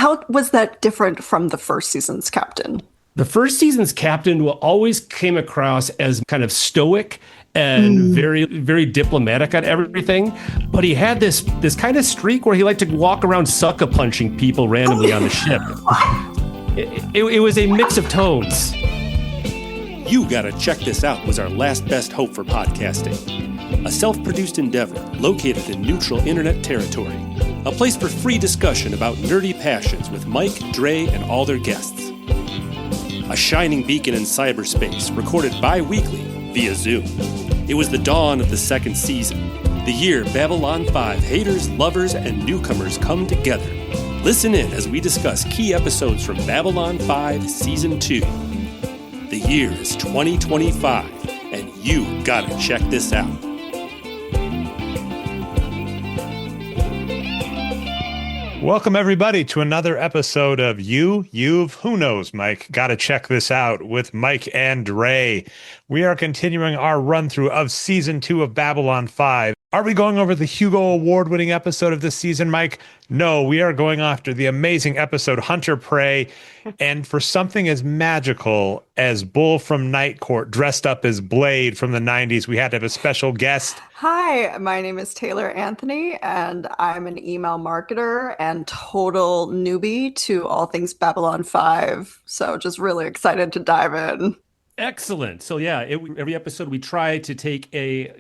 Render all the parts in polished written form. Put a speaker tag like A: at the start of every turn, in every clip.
A: How was that different from the first season's captain?
B: The first season's captain always came across as kind of stoic and very, very diplomatic on everything. But he had this kind of streak where he liked to walk around sucker punching people randomly on the ship. It was a mix of tones.
C: You Gotta Check This Out was our last best hope for podcasting. A self-produced endeavor located in neutral internet territory. A place for free discussion about nerdy passions with Mike, Dre, and all their guests. A shining beacon in cyberspace recorded bi-weekly via Zoom. It was the dawn of the second season, the year Babylon 5 haters, lovers, and newcomers come together. Listen in as we discuss key episodes from Babylon 5 Season 2. The year is 2025, and you gotta check this out.
D: Welcome, everybody, to another episode of You've, who knows, Mike? Gotta check this out with Mike and Dre. We are continuing our run-through of Season 2 of Babylon 5. Are we going over the Hugo Award-winning episode of this season, Mike? No, we are going after the amazing episode Hunter Prey, and for something as magical as Bull from Night Court dressed up as Blade from the 90s, we had to have a special guest.
A: Hi, my name is Taylor Anthony, and I'm an email marketer and total newbie to all things Babylon 5. So just really excited to dive in.
B: Excellent. So yeah, every episode we try to take a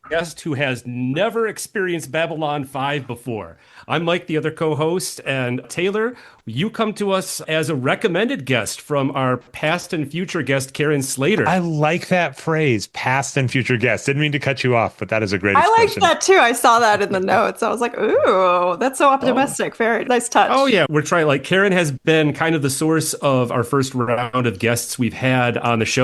B: guest who has never experienced Babylon 5 before. I'm Mike, the other co-host, and Taylor, you come to us as a recommended guest from our past and future guest, Karen Slater.
D: I like that phrase, past and future guest. Didn't mean to cut you off, but that is a great expression.
A: I like that too. I saw that in the notes. I was like, ooh, that's so optimistic. Very nice touch.
B: Oh yeah, we're trying, like, Karen has been kind of the source of our first round of guests we've had on the show.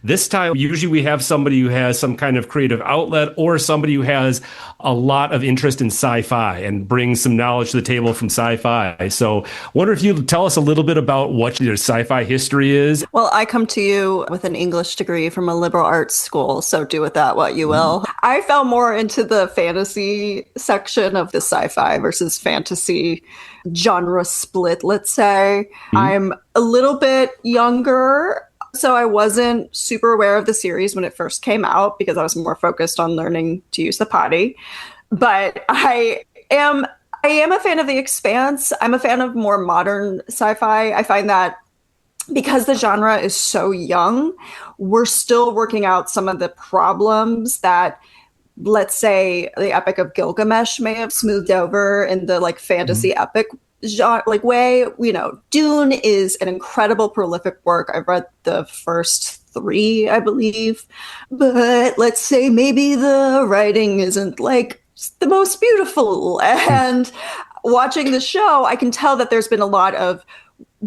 B: This time, usually we have somebody who has some kind of creative outlet or somebody who has a lot of interest in sci-fi and brings some knowledge to the table from sci-fi. So wonder if you'd tell us a little bit about what your sci-fi history is.
A: Well, I come to you with an English degree from a liberal arts school, so do with that what you will. I fell more into the fantasy section of the sci-fi versus fantasy genre split, let's say. I'm a little bit younger, so I wasn't super aware of the series when it first came out because I was more focused on learning to use the potty. But I am a fan of The Expanse. I'm a fan of more modern sci-fi. I find that because the genre is so young, we're still working out some of the problems that, let's say, the Epic of Gilgamesh may have smoothed over in the like fantasy epic genre, like way. You know, Dune is an incredible prolific work. I've read the first 3, I believe, but let's say maybe the writing isn't like the most beautiful. And watching the show, I can tell that there's been a lot of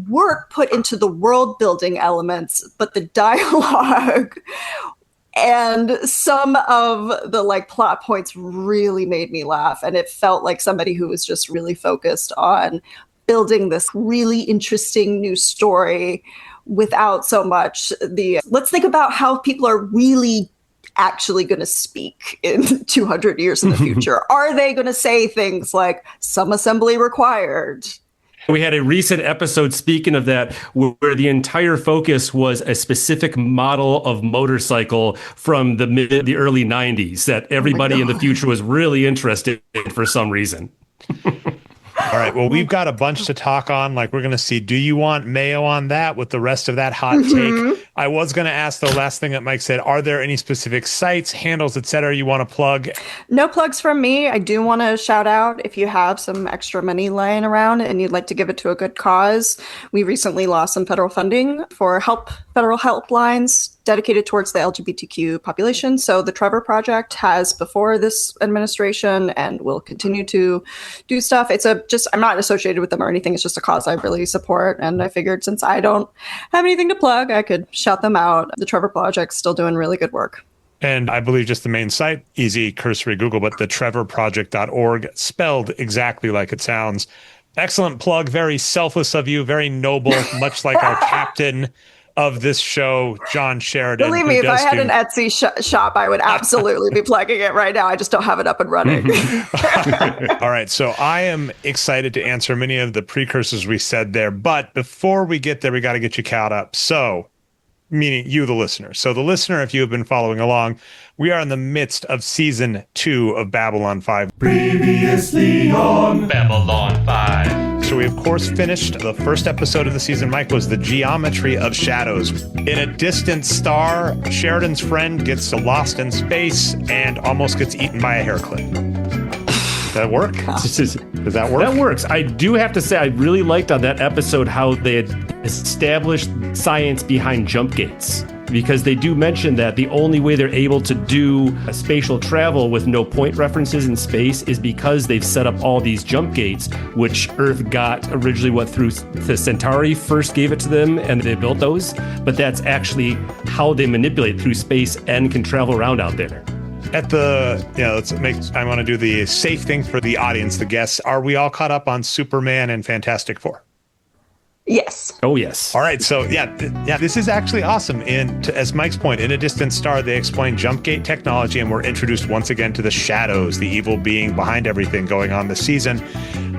A: work put into the world building elements, but the dialogue and some of the like plot points really made me laugh. And it felt like somebody who was just really focused on building this really interesting new story without so much let's think about how people are really actually going to speak in 200 years in the future. Are they going to say things like some assembly required?
B: We had a recent episode, speaking of that, where the entire focus was a specific model of motorcycle from the early 90s that everybody in the future was really interested in for some reason.
D: All right. Well, we've got a bunch to talk on. Like, we're going to see, do you want mayo on that with the rest of that hot take? I was going to ask the last thing that Mike said, are there any specific sites, handles, etc. you want to plug?
A: No plugs from me. I do want to shout out if you have some extra money lying around and you'd like to give it to a good cause. We recently lost some federal funding for federal helplines dedicated towards the LGBTQ population. So the Trevor Project has before this administration and will continue to do stuff. I'm not associated with them or anything. It's just a cause I really support. And I figured since I don't have anything to plug, I could shout them out. The Trevor Project's still doing really good work.
D: And I believe just the main site, easy cursory Google, but the trevorproject.org, spelled exactly like it sounds. Excellent plug. Very selfless of you. Very noble, much like our captain. of this show, John Sheridan.
A: Believe me, if I had an Etsy shop, I would absolutely be plugging it right now. I just don't have it up and running.
D: All right. So I am excited to answer many of the precursors we said there. But before we get there, we got to get you caught up. So, meaning you, the listener. So the listener, if you have been following along, we are in the midst of season 2 of Babylon 5.
E: Previously on Babylon 5.
D: So we, of course, finished the first episode of the season, Mike, was the geometry of shadows. In a distant star, Sheridan's friend gets lost in space and almost gets eaten by a hair clip. Does that work? Does that work?
B: That works. I do have to say, I really liked on that episode how they had established science behind jump gates. Because they do mention that the only way they're able to do a spatial travel with no point references in space is because they've set up all these jump gates, which Earth got originally through the Centauri first gave it to them and they built those. But that's actually how they manipulate through space and can travel around out there. I want to do the safe thing for the audience, the guests. Are we all caught up on Superman and Fantastic Four?
A: Yes.
B: Oh, yes.
D: All right. So, this is actually awesome. And as Mike's point, in A Distant Star, they explain jump gate technology, and we're introduced once again to the shadows, the evil being behind everything going on this season.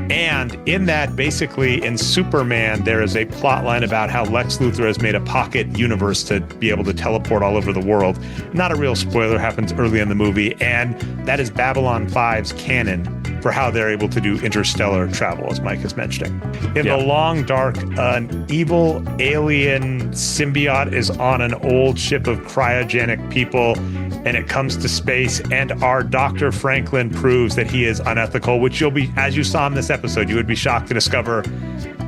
D: And in that, basically, in Superman, there is a plot line about how Lex Luthor has made a pocket universe to be able to teleport all over the world. Not a real spoiler, happens early in the movie. And that is Babylon 5's canon for how they're able to do interstellar travel, as Mike is mentioning. In The Long Dark, an evil alien symbiote is on an old ship of cryogenic people, and it comes to space, and our Dr. Franklin proves that he is unethical, which you'll be, as you saw in this episode, you would be shocked to discover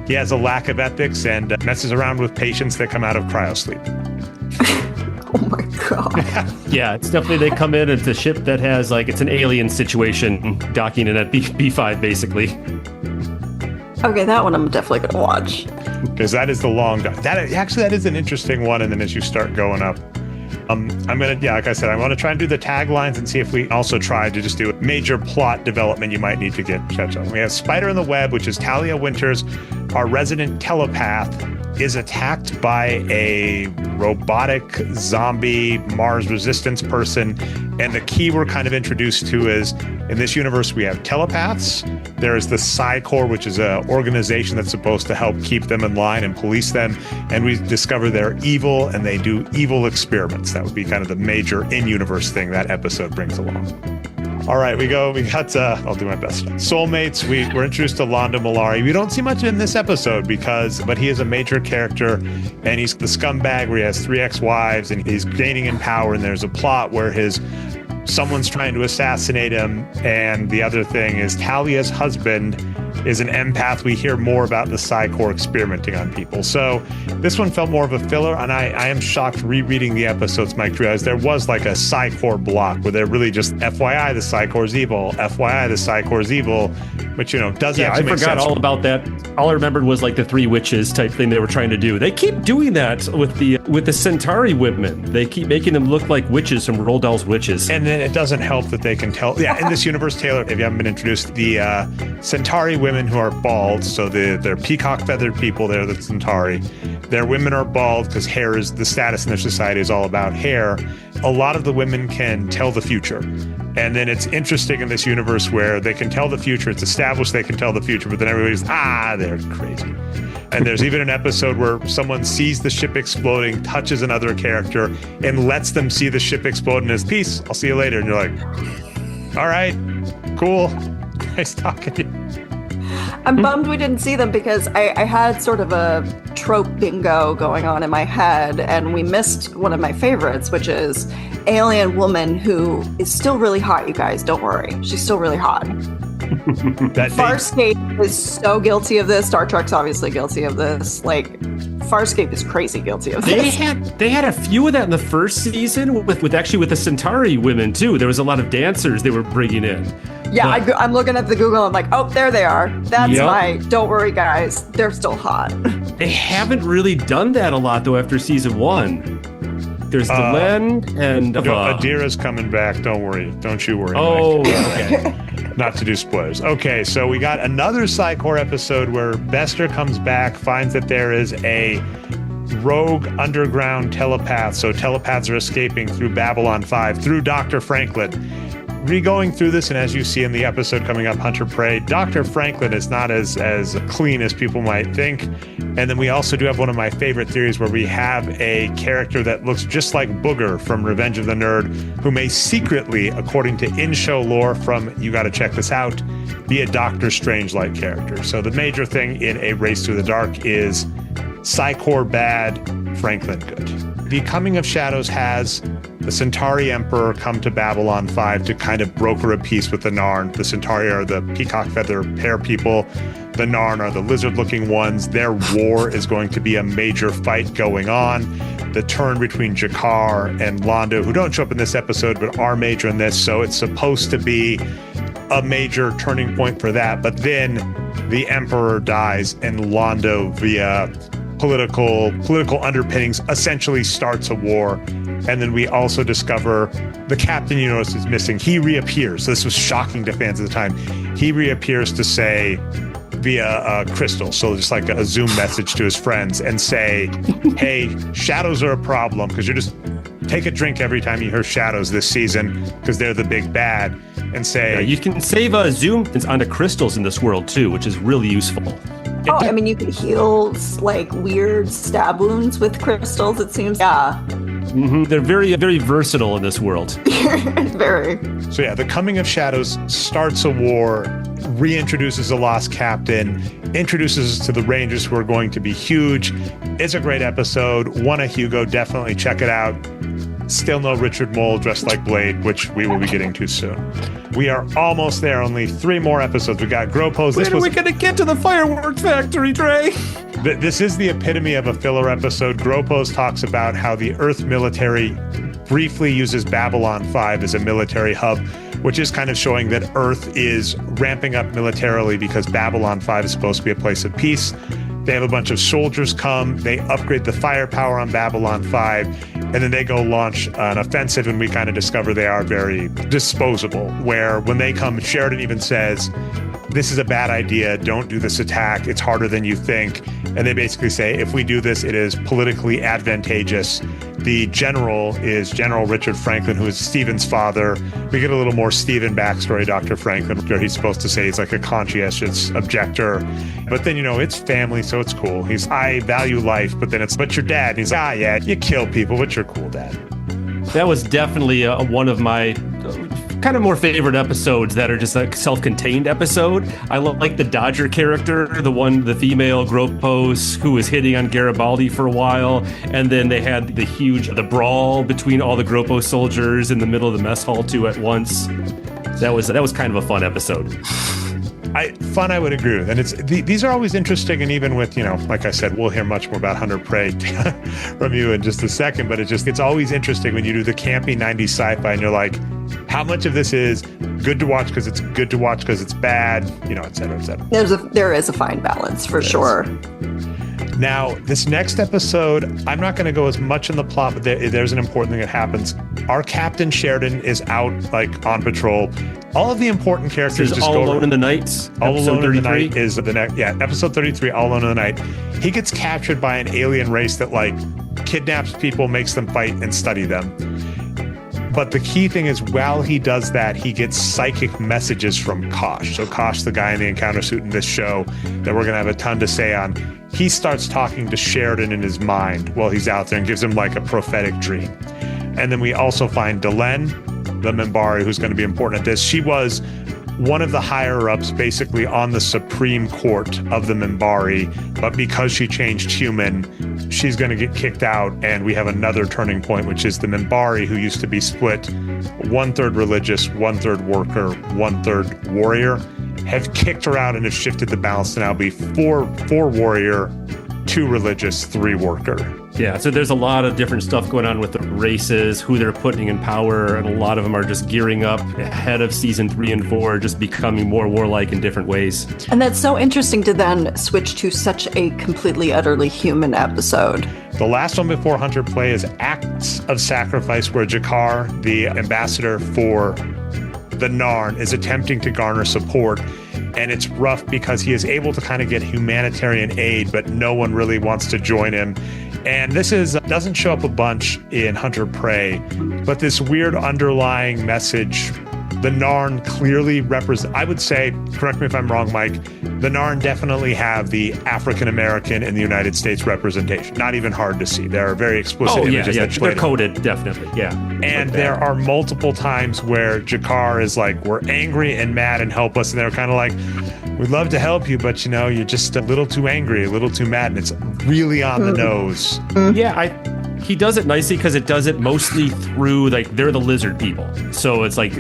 D: he has a lack of ethics and messes around with patients that come out of cryosleep.
A: Oh my God.
B: Yeah, it's definitely, they come in, it's a ship that has, it's an alien situation docking in at B5, basically.
A: Okay, that one I'm definitely going to watch.
D: Because that is The Long Dark. That is an interesting one, and then as you start going up, I'm going to, like I said, I want to try and do the taglines and see if we also try to just do a major plot development you might need to catch on. We have Spider in the Web, which is Talia Winters, our resident telepath, is attacked by a robotic zombie Mars resistance person. And the key we're kind of introduced to is, in this universe, we have telepaths. There is the Psi Corps, which is an organization that's supposed to help keep them in line and police them. And we discover they're evil and they do evil experiments. That would be kind of the major in-universe thing that episode brings along. All right, we got, I'll do my best. Soulmates, we're introduced to Londo Mollari. We don't see much in this episode but he is a major character, and he's the scumbag where he has 3 ex-wives, and he's gaining in power, and there's a plot where someone's trying to assassinate him, and the other thing is Talia's husband is an empath. We hear more about the Psi Corps experimenting on people. So this one felt more of a filler, and I am shocked rereading the episodes, Mike, to realize there was a Psi Corps block where they're really just FYI, the Psi Corps is evil, FYI, the Psi Corps is evil, which, does actually make sense. I forgot all about that.
B: All I remembered was the 3 witches type thing they were trying to do. They keep doing that with the Centauri women. They keep making them look like witches from Roald Dahl's Witches.
D: And then it doesn't help that they can tell. Yeah, in this universe, Taylor, if you haven't been introduced, the Centauri women who are bald, so they're peacock feathered people, they're the Centauri. Their women are bald because hair is the status in their society is all about hair. A lot of the women can tell the future. And then it's interesting in this universe where they can tell the future. It's established they can tell the future, but then everybody's, they're crazy. And there's even an episode where someone sees the ship exploding, touches another character, and lets them see the ship explode and is, peace, I'll see you later. And you're like, all right, cool. Nice talking to you.
A: I'm bummed we didn't see them because I had sort of a trope bingo going on in my head, and we missed one of my favorites, which is alien woman who is still really hot, you guys. Don't worry. She's still really hot. Farscape is so guilty of this. Star Trek's obviously guilty of this. Farscape is crazy guilty of this.
B: They had a few of that in the first season with the Centauri women too. There was a lot of dancers they were bringing in.
A: Yeah, I'm looking at the Google. I'm like, oh, there they are. That's don't worry, guys. They're still hot.
B: They haven't really done that a lot though after season 1. There's Delenn and
D: Adira's coming back. Don't worry. Don't you worry.
B: Oh, okay.
D: Not to do spoilers. Okay, so we got another Psi Corps episode where Bester comes back, finds that there is a rogue underground telepaths. So telepaths are escaping through Babylon 5, through Dr. Franklin. Re-going through this, and as you see in the episode coming up, Hunter Prey, Dr. Franklin is not as clean as people might think. And then we also do have one of my favorite theories where we have a character that looks just like Booger from Revenge of the Nerd, who may secretly, according to in-show lore from You Gotta Check This Out, be a Doctor Strange-like character. So the major thing in A Race Through the Dark is Psychor bad, Franklin good. The Coming of Shadows has the Centauri Emperor come to Babylon 5 to kind of broker a peace with the Narn. The Centauri are the peacock feather pear people. The Narn are the lizard-looking ones. Their war is going to be a major fight going on. The turn between Jakar and Londo, who don't show up in this episode but are major in this, so it's supposed to be a major turning point for that. But then the Emperor dies and Londo, via political underpinnings, essentially starts a war. And then we also discover the captain you notice is missing. He reappears. So this was shocking to fans at the time. He reappears to say via crystal, so just like a Zoom message to his friends, and say, hey, shadows are a problem, because you just take a drink every time you hear shadows this season, because they're the big bad, and say...
B: Yeah, you can save Zoom onto crystals in this world too, which is really useful.
A: Oh, I mean, you can heal like weird stab wounds with crystals, it seems. Yeah.
B: Mm-hmm. They're very, very versatile in this world.
A: Very.
D: So yeah, the Coming of Shadows starts a war, reintroduces the Lost Captain, introduces us to the Rangers, who are going to be huge. It's a great episode. Won a Hugo. Definitely check it out. Still no Richard Mole dressed like Blade, which we will be getting to soon. We are almost there. Only 3 more episodes. We got Gropos.
B: When are we going to get to the fireworks factory, Dre?
D: This is the epitome of a filler episode. Gropos talks about how the Earth military briefly uses Babylon 5 as a military hub, which is kind of showing that Earth is ramping up militarily because Babylon 5 is supposed to be a place of peace. They have a bunch of soldiers come, they upgrade the firepower on Babylon 5, and then they go launch an offensive, and we kind of discover they are very disposable, where when they come, Sheridan even says, this is a bad idea, don't do this attack, it's harder than you think. And they basically say, if we do this, it is politically advantageous. The general is General Richard Franklin, who is Stephen's father. We get a little more Stephen backstory, Dr. Franklin, where he's supposed to say he's like a conscientious objector. But then, it's family, so it's cool. I value life, but then but your dad. And he's like, yeah, you kill people, but you're cool, Dad.
B: That was definitely one of my kind of more favorite episodes that are just like self-contained episode. I like the Dodger character, the female Gropos who was hitting on Garibaldi for a while, and then they had the brawl between all the Gropos soldiers in the middle of the mess hall too at once. That was kind of a fun episode.
D: I would agree with. And these are always interesting, and even with, like I said, we'll hear much more about Hunter Prey from you in just a second, but it's always interesting when you do the campy 90s sci-fi and you're like, how much of this is good to watch because it's good to watch because it's bad, et cetera, et cetera.
A: There is a fine balance for sure.
D: Now, this next episode, I'm not going to go as much in the plot, but there's an important thing that happens. Our Captain Sheridan is out, on patrol. All of the important characters just
B: All
D: go...
B: Alone in the Night.
D: All Alone in the Night is the next... Yeah, episode 33, All Alone in the Night. He gets captured by an alien race that, kidnaps people, makes them fight, and study them. But the key thing is, while he does that, he gets psychic messages from Kosh. So Kosh, the guy in the encounter suit in this show that we're going to have a ton to say on, he starts talking to Sheridan in his mind while he's out there and gives him a prophetic dream. And then we also find Delenn, the Minbari, who's going to be important at this. She was one of the higher-ups basically on the Supreme Court of the Minbari, but because she changed human, she's going to get kicked out, and we have another turning point, which is the Minbari, who used to be split 1/3 religious, 1/3 worker, 1/3 warrior, have kicked her out and have shifted the balance to now be 4 warrior, 2 religious, 3 worker.
B: Yeah, so there's a lot of different stuff going on with the races, who they're putting in power, and a lot of them are just gearing up ahead of season 3 and 4, just becoming more warlike in different ways.
A: And that's so interesting to then switch to such a completely, utterly human episode.
D: The last one before Hunter Play is Acts of Sacrifice, where Jakar, the ambassador for the Narn, is attempting to garner support. And it's rough because he is able to kind of get humanitarian aid, but no one really wants to join him. And this is doesn't show up a bunch in Hunter Prey, but this weird underlying message. The Narn clearly represent, I would say, correct me if I'm wrong, Mike, the Narn definitely have the African-American in the United States representation. Not even hard to see. There are very explicit images that
B: they're coded, definitely, yeah.
D: And there are multiple times where Jakar is like, we're angry and mad and help us. And they're kind of like, we'd love to help you, but, you're just a little too angry, a little too mad. And it's really on the nose.
B: Yeah, he does it nicely because it does it mostly through, like, they're the lizard people. So it's like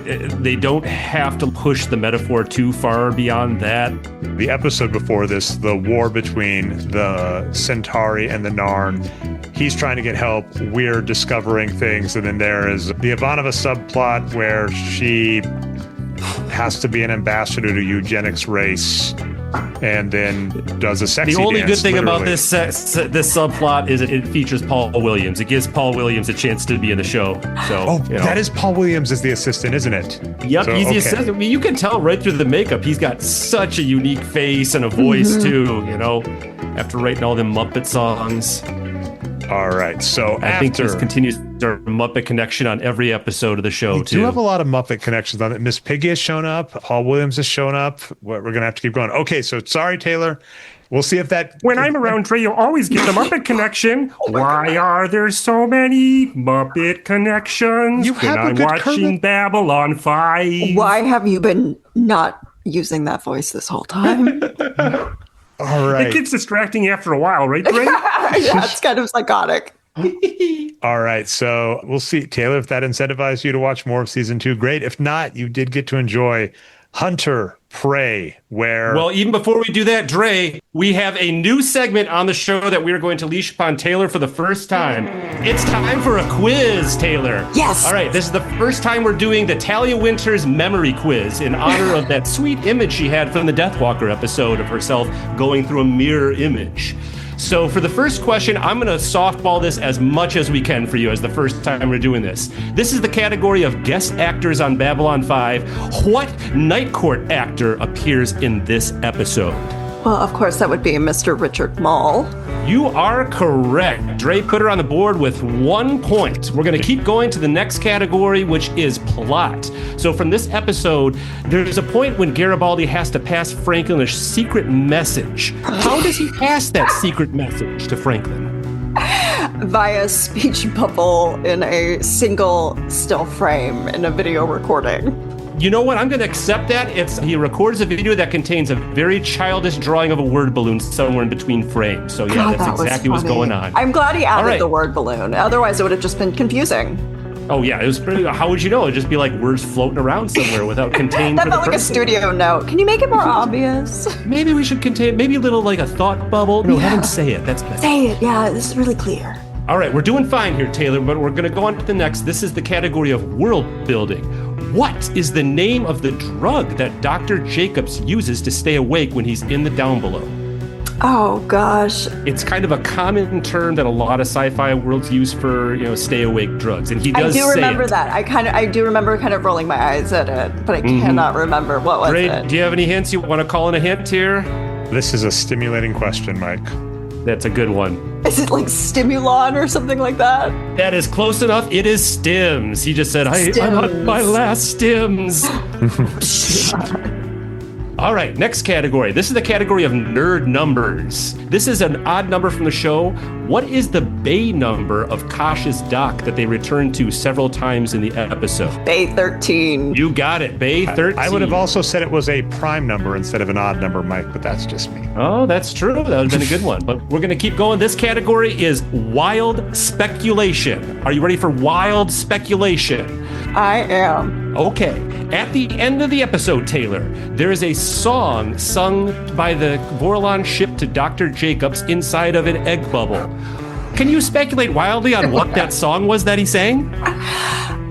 B: they don't have to push the metaphor too far beyond that.
D: The episode before this, the war between the Centauri and the Narn, he's trying to get help. We're discovering things. And then there is the Ivanova subplot where she has to be an ambassador to eugenics race and then does a sexy
B: The only
D: dance,
B: good thing
D: literally.
B: about this subplot is it features Paul Williams. It gives Paul Williams a chance to be in the show. So,
D: that is Paul Williams as the assistant, isn't it?
B: Yep,
D: So,
B: he's the assistant. I mean, you can tell right through the makeup. He's got such a unique face and a voice too. After writing all them Muppet songs.
D: All right, so
B: I think this continues our Muppet connection on every episode of the show,
D: we
B: too.
D: do have a lot of Muppet connections on it. Miss Piggy has shown up. Paul Williams has shown up. We're going to have to keep going. Okay, so sorry, Taylor. We'll see if that...
F: When I'm around Trey, you always get the Muppet connection. Why are there so many Muppet connections
D: You
F: when
D: have a
F: I'm
D: good
F: watching
D: Kermit.
F: Babylon 5?
A: Why have you been not using that voice this whole time?
D: All right.
F: It gets distracting after a while, right, Trey?
A: Yeah, it's kind of psychotic.
D: All right, so we'll see. Taylor, if that incentivized you to watch more of season 2, great. If not, you did get to enjoy Hunter Prey, where...
B: Well, even before we do that, Dre, we have a new segment on the show that we are going to leash upon Taylor for the first time. It's time for a quiz, Taylor.
A: Yes.
B: All right, this is the first time we're doing the Talia Winters memory quiz in honor of that sweet image she had from the Deathwalker episode of herself going through a mirror image. So for the first question, I'm going to softball this as much as we can for you as the first time we're doing this. This is the category of guest actors on Babylon 5. What Night Court actor appears in this episode?
A: Well, of course, that would be Mr. Richard Moll.
B: You are correct. Dre put her on the board with 1 point. We're going to keep going to the next category, which is plot. So from this episode, there's a point when Garibaldi has to pass Franklin a secret message. How does he pass that secret message to Franklin?
A: Via speech bubble in a single still frame in a video recording.
B: You know what? I'm going to accept that. He records a video that contains a very childish drawing of a word balloon somewhere in between frames. So yeah,
A: God,
B: that's
A: that was
B: exactly what's
A: funny.
B: going on.
A: I'm glad he added
B: right.
A: the word balloon. Otherwise, it would have just been confusing.
B: Oh yeah, it was pretty. How would you know? It'd just be like words floating around somewhere without contained.
A: That
B: for the
A: felt like a
B: person.
A: studio note. Can you make it more obvious?
B: Maybe we should contain maybe a little like a thought bubble. No, have him say it. That's better.
A: Say it. Yeah, this is really clear.
B: All right, we're doing fine here, Taylor, but we're going to go on to the next. This is the category of world building. What is the name of the drug that Dr. Jacobs uses to stay awake when he's in the down below?
A: Oh, gosh.
B: It's kind of a common term that a lot of sci-fi worlds use for, stay awake drugs, and he does say
A: I do remember
B: it.
A: that. I do remember kind of rolling my eyes at it, but I cannot remember what was
B: Ray,
A: it.
B: do you have any hints? You want to call in a hint here?
D: This is a stimulating question, Mike.
B: That's a good one.
A: Is it like Stimulon or something like that?
B: That is close enough. It is stims. He just said, I'm on my last stims. All right, next category. This is the category of nerd numbers. This is an odd number from the show. What is the bay number of Kosh's dock that they return to several times in the episode?
A: Bay 13.
B: You got it, Bay 13.
D: I would have also said it was a prime number instead of an odd number, Mike, but that's just me.
B: Oh, that's true. That would have been a good one. But we're going to keep going. This category is wild speculation. Are you ready for wild speculation?
A: I am.
B: Okay. At the end of the episode, Taylor, there is a song sung by the Vorlon ship to Dr. Jacobs inside of an egg bubble. Can you speculate wildly on what that song was that he sang?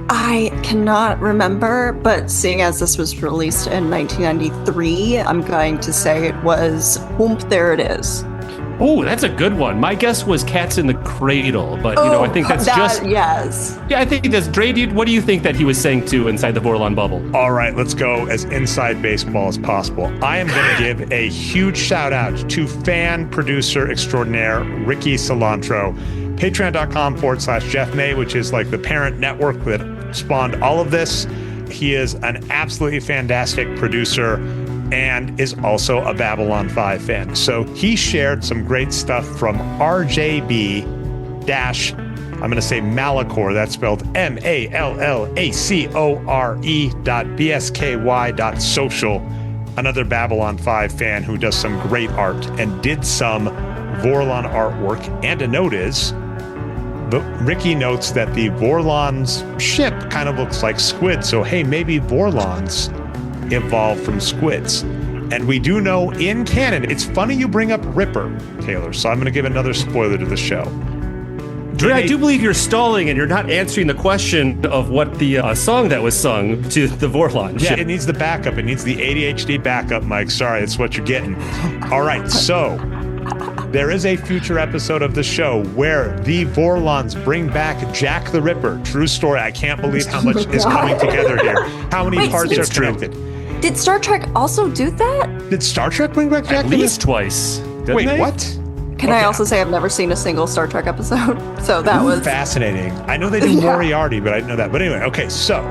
A: I cannot remember, but seeing as this was released in 1993, I'm going to say it was Whoomp, There It Is.
B: Oh, that's a good one. My guess was Cats in the Cradle, but I think that's just...
A: Yes.
B: Yeah, I think that's... Dre, what do you think that he was saying to inside the Vorlon bubble?
D: All right, let's go as inside baseball as possible. I am going to give a huge shout out to fan producer extraordinaire Ricky Cilantro. Patreon.com/Jeff May, which is like the parent network that spawned all of this. He is an absolutely fantastic producer and is also a Babylon 5 fan. So he shared some great stuff from RJB- I'm going to say Malachor, that's spelled MALLACORE.BSKY.social, another Babylon 5 fan who does some great art and did some Vorlon artwork. And a note is, Ricky notes that the Vorlon's ship kind of looks like squid, so hey, maybe Vorlons evolved from squids. And we do know in canon, it's funny you bring up Ripper, Taylor, so I'm going to give another spoiler to the show.
B: Dre, I do believe you're stalling and you're not answering the question of what the song that was sung to the Vorlon ship.
D: Yeah, it needs the backup. It needs the ADHD backup, Mike. Sorry, that's what you're getting. All right, so there is a future episode of the show where the Vorlons bring back Jack the Ripper. True story. I can't believe how much is coming together here. How many parts are connected?
A: Did Star Trek also do that?
D: Did Star Trek bring back Jack
B: At
D: the
B: least twice.
D: Wait,
B: they?
D: what?
A: Can I also say I've never seen a single Star Trek episode? So that was
D: fascinating. I know they do Moriarty, but I didn't know that. But anyway, okay, so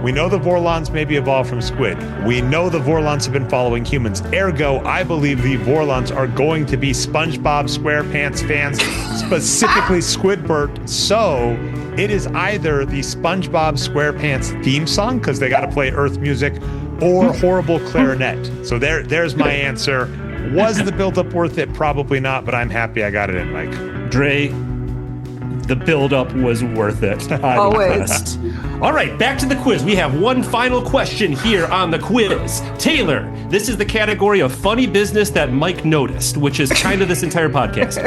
D: we know the Vorlons maybe evolved from squid. We know the Vorlons have been following humans. Ergo, I believe the Vorlons are going to be SpongeBob SquarePants fans, specifically Squidward. So it is either the SpongeBob SquarePants theme song, because they got to play Earth music, or Horrible Clarinet. So there's my answer. Was the build-up worth it? Probably not, but I'm happy I got it in, Mike.
B: Dre, the build-up was worth it.
A: Always.
B: All right, back to the quiz. We have one final question here on the quiz. Taylor, this is the category of funny business that Mike noticed, which is kind of this entire podcast.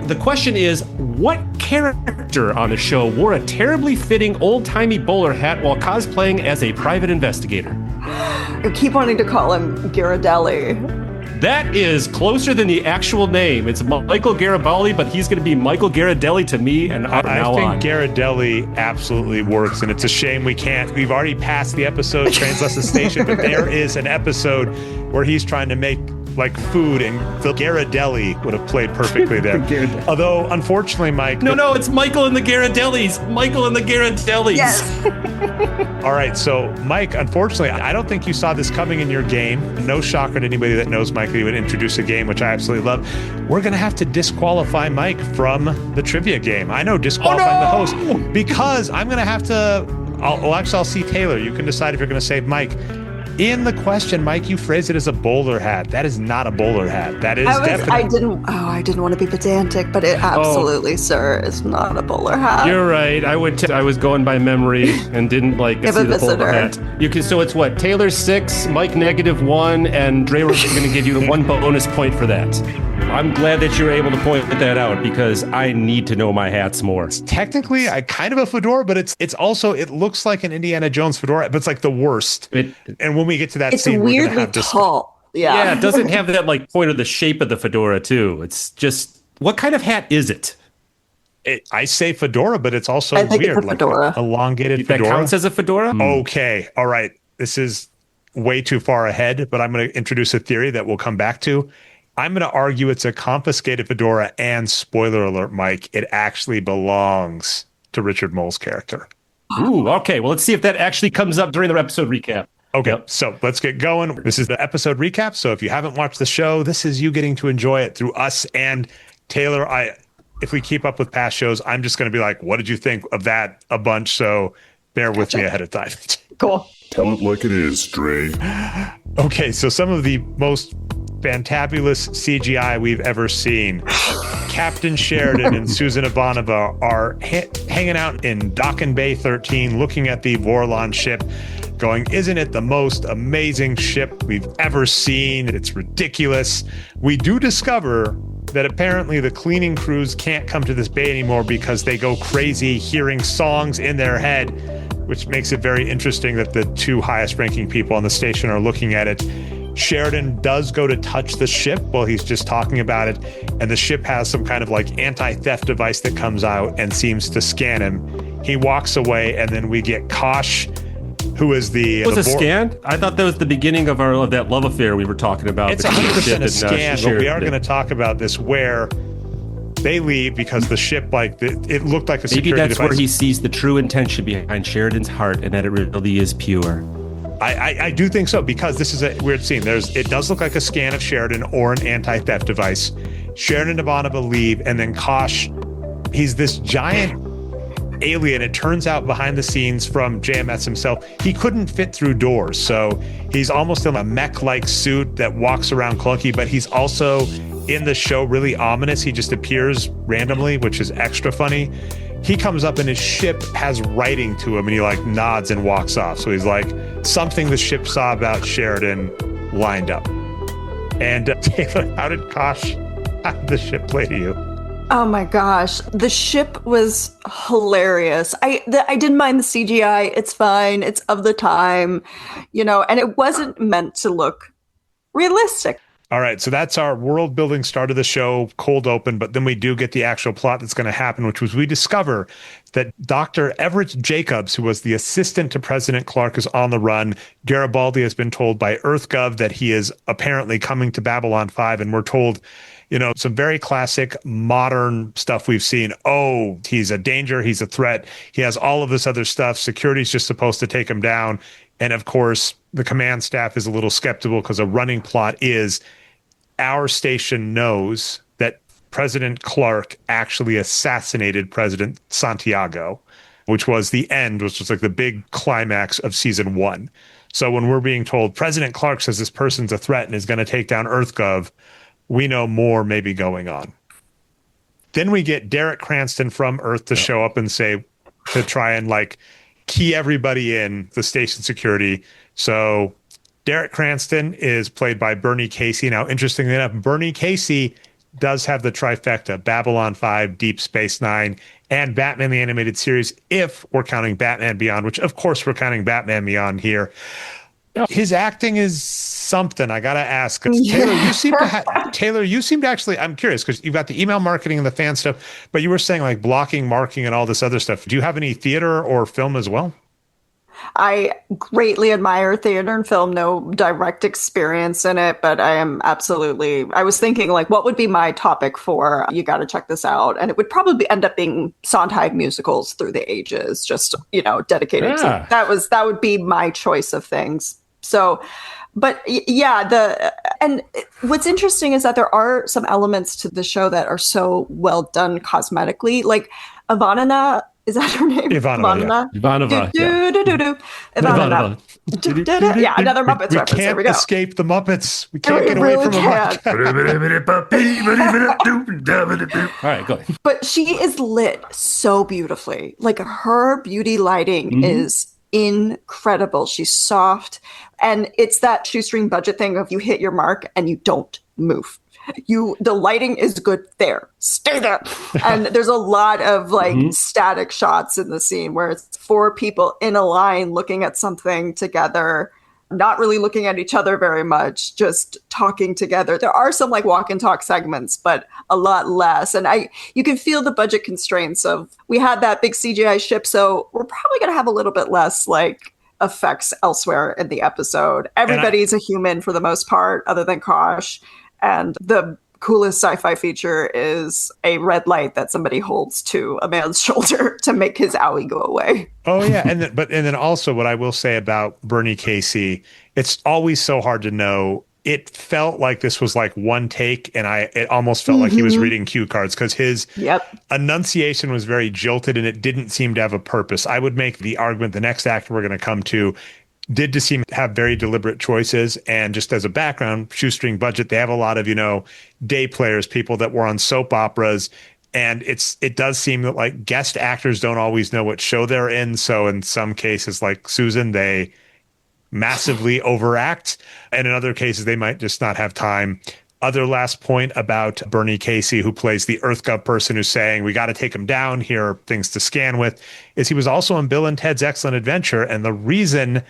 B: The question is, what character on the show wore a terribly fitting old-timey bowler hat while cosplaying as a private investigator?
A: I keep wanting to call him Gari-deli-s.
B: That is closer than the actual name. It's Michael Garibaldi, but he's going to be Michael Gari-deli to me. And
D: I think Gari-deli absolutely works, and it's a shame we've already passed the episode, Trains Less the Station, but there is an episode where he's trying to make like food, and the Gari-deli would have played perfectly there. Although, unfortunately, Mike...
B: No, it's Michael and the Gari-deli-s. Michael and the Gari-deli-s.
A: Yes.
D: All right, so Mike, unfortunately, I don't think you saw this coming in your game. No shocker to anybody that knows Mike that he would introduce a game, which I absolutely love. We're going to have to disqualify Mike from the trivia game. I know, disqualifying the host, because I'm going to have to... I'll see Taylor. You can decide if you're going to save Mike. In the question, Mike, you phrased it as a bowler hat. That is not a bowler hat. That is definitely...
A: I didn't want to be pedantic, but it absolutely, sir, is not a bowler hat.
B: You're right. I was going by memory and didn't see the bowler hat. So it's what? Taylor 6, Mike -1, and Dre, we're going to give you 1 bonus point for that. I'm glad that you're able to point that out because I need to know my hats more.
D: It's technically kind of a fedora, but it's also, it looks like an Indiana Jones fedora, but it's like the worst. And when we get to that scene,
A: it's weirdly tall.
B: Yeah, it doesn't have that point of the shape of the fedora too. It's just, what kind of hat is it?
D: I say fedora, but it's also weird.
A: It's a fedora.
D: Like elongated fedora.
B: That counts as a fedora?
D: Okay. All right. This is way too far ahead, but I'm going to introduce a theory that we'll come back to. I'm going to argue it's a confiscated fedora, and spoiler alert, Mike, it actually belongs to Richard Moll's character.
B: Ooh, okay. Well, let's see if that actually comes up during the episode recap.
D: Okay, so let's get going. This is the episode recap. So if you haven't watched the show, this is you getting to enjoy it through us and Taylor. If we keep up with past shows, I'm just going to be like, what did you think of that a bunch? So bear with me ahead of time.
A: Cool.
E: Tell it like it is, Dre.
D: Okay, so some of the most fantabulous CGI we've ever seen. Captain Sheridan and Susan Ivanova are hanging out in Dockin Bay 13, looking at the Vorlon ship, going, isn't it the most amazing ship we've ever seen? It's ridiculous. We do discover that apparently the cleaning crews can't come to this bay anymore because they go crazy hearing songs in their head, which makes it very interesting that the 2 highest ranking people on the station are looking at it. Sheridan does go to touch the ship while he's just talking about it, and the ship has some kind of like anti-theft device that comes out and seems to scan him. He walks away, and then we get Kosh, who is the...
B: Was it a scan? I thought that was the beginning of that love affair we were talking about.
D: It's 100% a scan, but we are going to talk about this where they leave because the ship, like, it looked like a security
B: device. Maybe that's where he sees the true intention behind Sheridan's heart and that it really is pure.
D: I do think so, because this is a weird scene. It does look like a scan of Sheridan or an anti-theft device. Sheridan and Ivanova leave, and then Kosh, he's this giant alien. It turns out behind the scenes from JMS himself, he couldn't fit through doors. So he's almost in a mech-like suit that walks around clunky, but he's also in the show really ominous. He just appears randomly, which is extra funny. He comes up and his ship has writing to him, and he like nods and walks off. So he's like, something the ship saw about Sheridan lined up. And Taylor, how did the ship play to you?
A: Oh my gosh, the ship was hilarious. I didn't mind the CGI. It's fine. It's of the time, and it wasn't meant to look realistic.
D: All right, so that's our world building start of the show, cold open, but then we do get the actual plot that's going to happen, which was we discover that Dr. Everett Jacobs, who was the assistant to President Clark, is on the run. Garibaldi has been told by EarthGov that he is apparently coming to Babylon 5, and we're told, some very classic modern stuff we've seen. Oh, he's a danger, he's a threat, he has all of this other stuff, security's just supposed to take him down. And of course, the command staff is a little skeptical because a running plot is our station knows that President Clark actually assassinated President Santiago, which was the end, which was like the big climax of season 1. So when we're being told President Clark says this person's a threat and is going to take down EarthGov, we know more may be going on. Then we get Derek Cranston from Earth to show up and to try and like key everybody in the station security. So Derek Cranston is played by Bernie Casey. Now, interestingly enough, Bernie Casey does have the trifecta: Babylon 5, Deep Space Nine, and Batman the Animated Series, if we're counting Batman Beyond, which of course we're counting Batman Beyond here. His acting is something. I got to ask. Taylor, you seem to actually, I'm curious because you've got the email marketing and the fan stuff, but you were saying like blocking, marking, and all this other stuff. Do you have any theater or film as well?
A: I greatly admire theater and film, no direct experience in it, but I was thinking like, what would be my topic for You Got to Check This Out? And it would probably end up being Sondheim musicals through the ages, just, dedicated to that would be my choice of things. So, but yeah, and what's interesting is that there are some elements to the show that are so well done cosmetically, like Ivanova. Is that her name?
B: Ivanova.
A: Ivanova. Yeah, another Muppets
D: we
A: reference.
D: Can't
A: there we go.
D: Escape the Muppets. We can't get away from
B: them. All right, go ahead.
A: But she is lit so beautifully. Like her beauty lighting is incredible. She's soft. And it's that shoestring budget thing of you hit your mark and you don't move. The lighting is good there. Stay there. And there's a lot of static shots in the scene where it's 4 people in a line looking at something together, not really looking at each other very much, just talking together. There are some walk and talk segments, but a lot less. And you can feel the budget constraints of, we had that big CGI ship, so we're probably going to have a little bit less effects elsewhere in the episode. Everybody's a human for the most part, other than Kosh. And the coolest sci-fi feature is a red light that somebody holds to a man's shoulder to make his owie go away.
D: Oh yeah, and then also what I will say about Bernie Casey, it's always so hard to know. It felt like this was one take, and it almost felt like he was reading cue cards because his enunciation was very jilted, and it didn't seem to have a purpose. I would make the argument the next actor we're going to come to did to seem to have very deliberate choices. And just as a background, shoestring budget, they have a lot of, day players, people that were on soap operas. And it does seem that guest actors don't always know what show they're in. So in some cases, like Susan, they massively overact. And in other cases, they might just not have time. Other last point about Bernie Casey, who plays the EarthGov person who's saying, we got to take him down, here are things to scan with, is he was also in Bill and Ted's Excellent Adventure. And the reason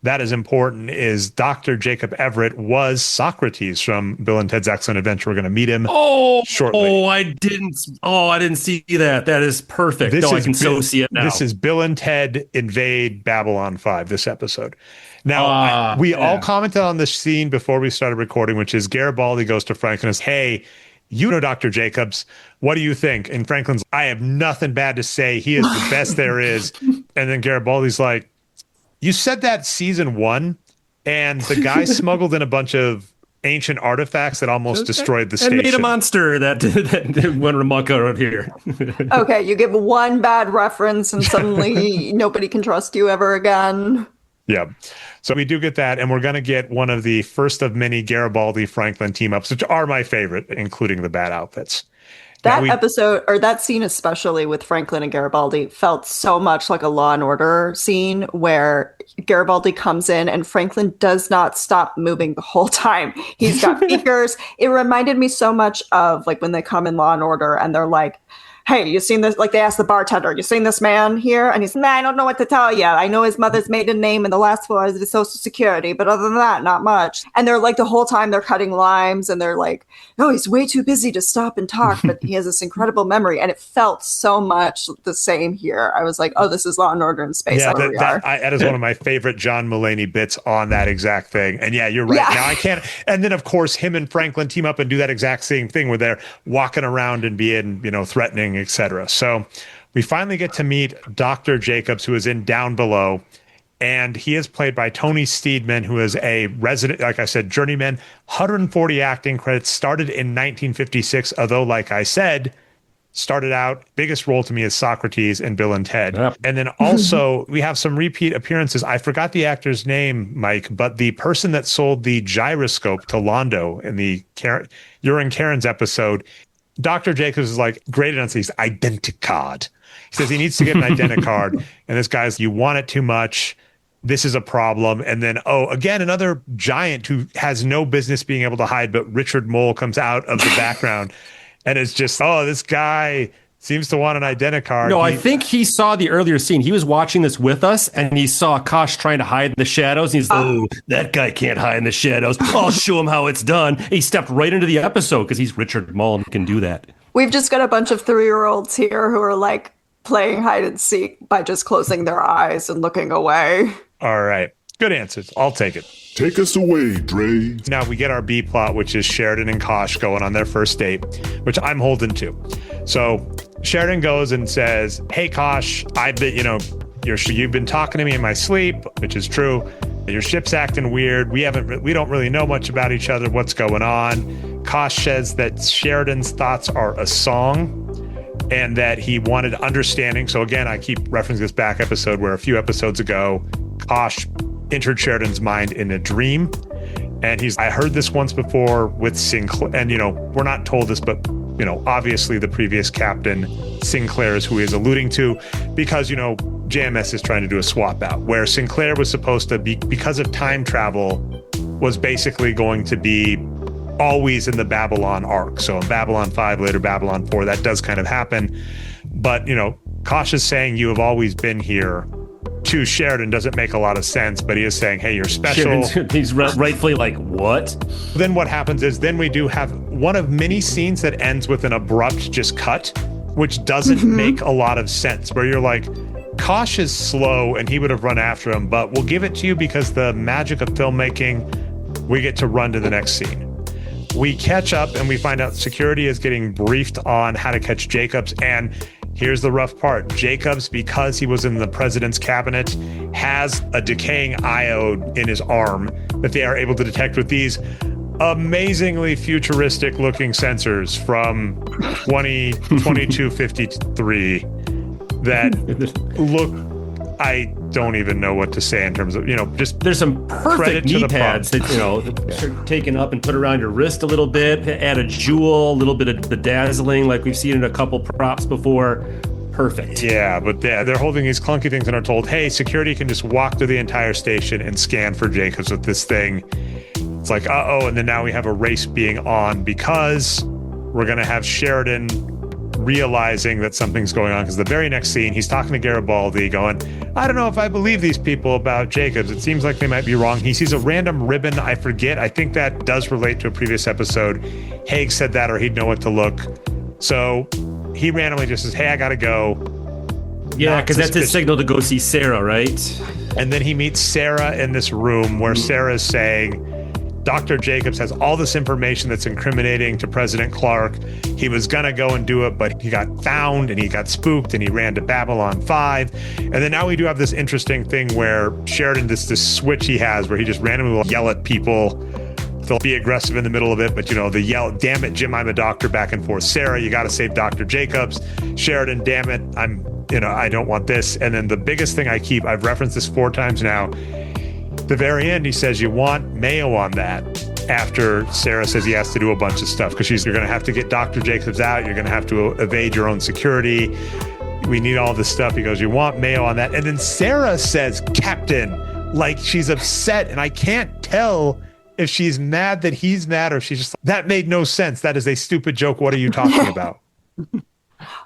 D: that is important is Dr. Jacob Everett was Socrates from Bill and Ted's Excellent Adventure. We're going to meet him shortly.
B: I didn't see that. That is perfect. I can so see it now.
D: This is Bill and Ted Invade Babylon 5, this episode. Now, we all commented on this scene before we started recording, which is Garibaldi goes to Franklin and says, hey, you know Dr. Jacobs, what do you think? And Franklin's, I have nothing bad to say. He is the best there is. And then Garibaldi's like, you said that season 1, and the guy smuggled in a bunch of ancient artifacts that almost destroyed the station.
B: And made a monster that went amok out here.
A: Okay, you give one bad reference and suddenly nobody can trust you ever again.
D: Yeah. So we do get that, and we're going to get one of the first of many Garibaldi-Franklin team-ups, which are my favorite, including the bad outfits.
A: That episode, or that scene especially with Franklin and Garibaldi, felt so much like a Law and Order scene where Garibaldi comes in and Franklin does not stop moving the whole time. He's got speakers. It reminded me so much of like when they come in Law and Order and they're like, hey, you seen this? Like they asked the bartender, you seen this man here? And he's, I don't know what to tell you. I know his mother's maiden name and the last four is his social security, but other than that, not much. And they're like the whole time they're cutting limes and they're like, no, he's way too busy to stop and talk, but he has this incredible memory. And it felt so much the same here. I was like, oh, this is Law and Order in space.
D: Yeah, that is one of my favorite John Mulaney bits on that exact thing. And yeah, you're right. Yeah. Now I can't. And then of course him and Franklin team up and do that exact same thing where they're walking around and being, threatening, etc. So we finally get to meet Dr. Jacobs, who is in Down Below, and he is played by Tony Steedman, who is a resident, like I said, journeyman, 140 acting credits, started in 1956, although, like I said, started out, biggest role to me is Socrates and Bill and Ted. Yep. And then also we have some repeat appearances. I forgot the actor's name, Mike, but the person that sold the gyroscope to Londo in the You're in Karen's episode, Dr. Jacobs is like, great enough. He's identicard. He says he needs to get an identicard. And this guy's, you want it too much. This is a problem. And then, again, another giant who has no business being able to hide, but Richard Mole comes out of the background. And it's just, this guy seems to want an identicard.
B: No, I think he saw the earlier scene. He was watching this with us, and he saw Kosh trying to hide in the shadows. And he's that guy can't hide in the shadows. I'll show him how it's done. He stepped right into the episode because he's Richard Mole and can do that.
A: We've just got a bunch of 3-year-olds here who are like playing hide and seek by just closing their eyes and looking away.
D: All right. Good answers. I'll take it.
E: Take us away, Dre.
D: Now we get our B plot, which is Sheridan and Kosh going on their first date, which I'm holding to. So Sheridan goes and says, hey, Kosh, I've been, you've been talking to me in my sleep, which is true. Your ship's acting weird. We don't really know much about each other. What's going on? Kosh says that Sheridan's thoughts are a song and that he wanted understanding. So again, I keep referencing this back episode where a few episodes ago, Kosh entered Sheridan's mind in a dream. And I heard this once before with Sinclair. And, we're not told this, but, obviously the previous captain, Sinclair, is who he is alluding to because, JMS is trying to do a swap out where Sinclair was supposed to be, because of time travel, was basically going to be always in the Babylon arc. So in Babylon 5, later Babylon 4, that does kind of happen. But, Kosh is saying you have always been here. To Sheridan doesn't make a lot of sense, but he is saying, hey, you're special.
B: He's rightfully like, what?
D: Then what happens is then we do have one of many scenes that ends with an abrupt just cut, which doesn't make a lot of sense, where you're like, Kosh is slow and he would have run after him, but we'll give it to you because the magic of filmmaking, we get to run to the next scene. We catch up and we find out security is getting briefed on how to catch Jacobs. And here's the rough part. Jacobs, because he was in the president's cabinet, has a decaying iode in his arm that they are able to detect with these amazingly futuristic looking sensors from 2253 that look, I don't even know what to say in terms of, just
B: there's some perfect knee pads that, are taken up and put around your wrist a little bit, add a jewel, a little bit of bedazzling like we've seen in a couple props before. Perfect. Yeah,
D: but they're holding these clunky things and are told, hey, security can just walk through the entire station and scan for Jacobs with this thing. It's like, and then now we have a race being on because we're going to have Sheridan realizing that something's going on, because the very next scene, he's talking to Garibaldi going, I don't know if I believe these people about Jacobs. It seems like they might be wrong. He sees a random ribbon. I forget. I think that does relate to a previous episode. Haig said that, or he'd know what to look. So he randomly just says, hey, I got to go.
B: Yeah, because that's his signal to go see Sarah, right?
D: And then he meets Sarah in this room where Sarah is saying, Dr. Jacobs has all this information that's incriminating to President Clark. He was going to go and do it, but he got found and he got spooked and he ran to Babylon 5. And then now we do have this interesting thing where Sheridan, this switch he has where he just randomly will yell at people. They'll be aggressive in the middle of it, but, they yell, damn it, Jim, I'm a doctor, back and forth. Sarah, you got to save Dr. Jacobs. Sheridan, damn it, I don't want this. And then the biggest thing I've referenced this 4 times now, the very end, he says, you want mayo on that, after Sarah says he has to do a bunch of stuff because you're going to have to get Dr. Jacobs out. You're going to have to evade your own security. We need all this stuff. He goes, you want mayo on that. And then Sarah says, Captain, like she's upset. And I can't tell if she's mad that he's mad or if she's just, that made no sense. That is a stupid joke. What are you talking about?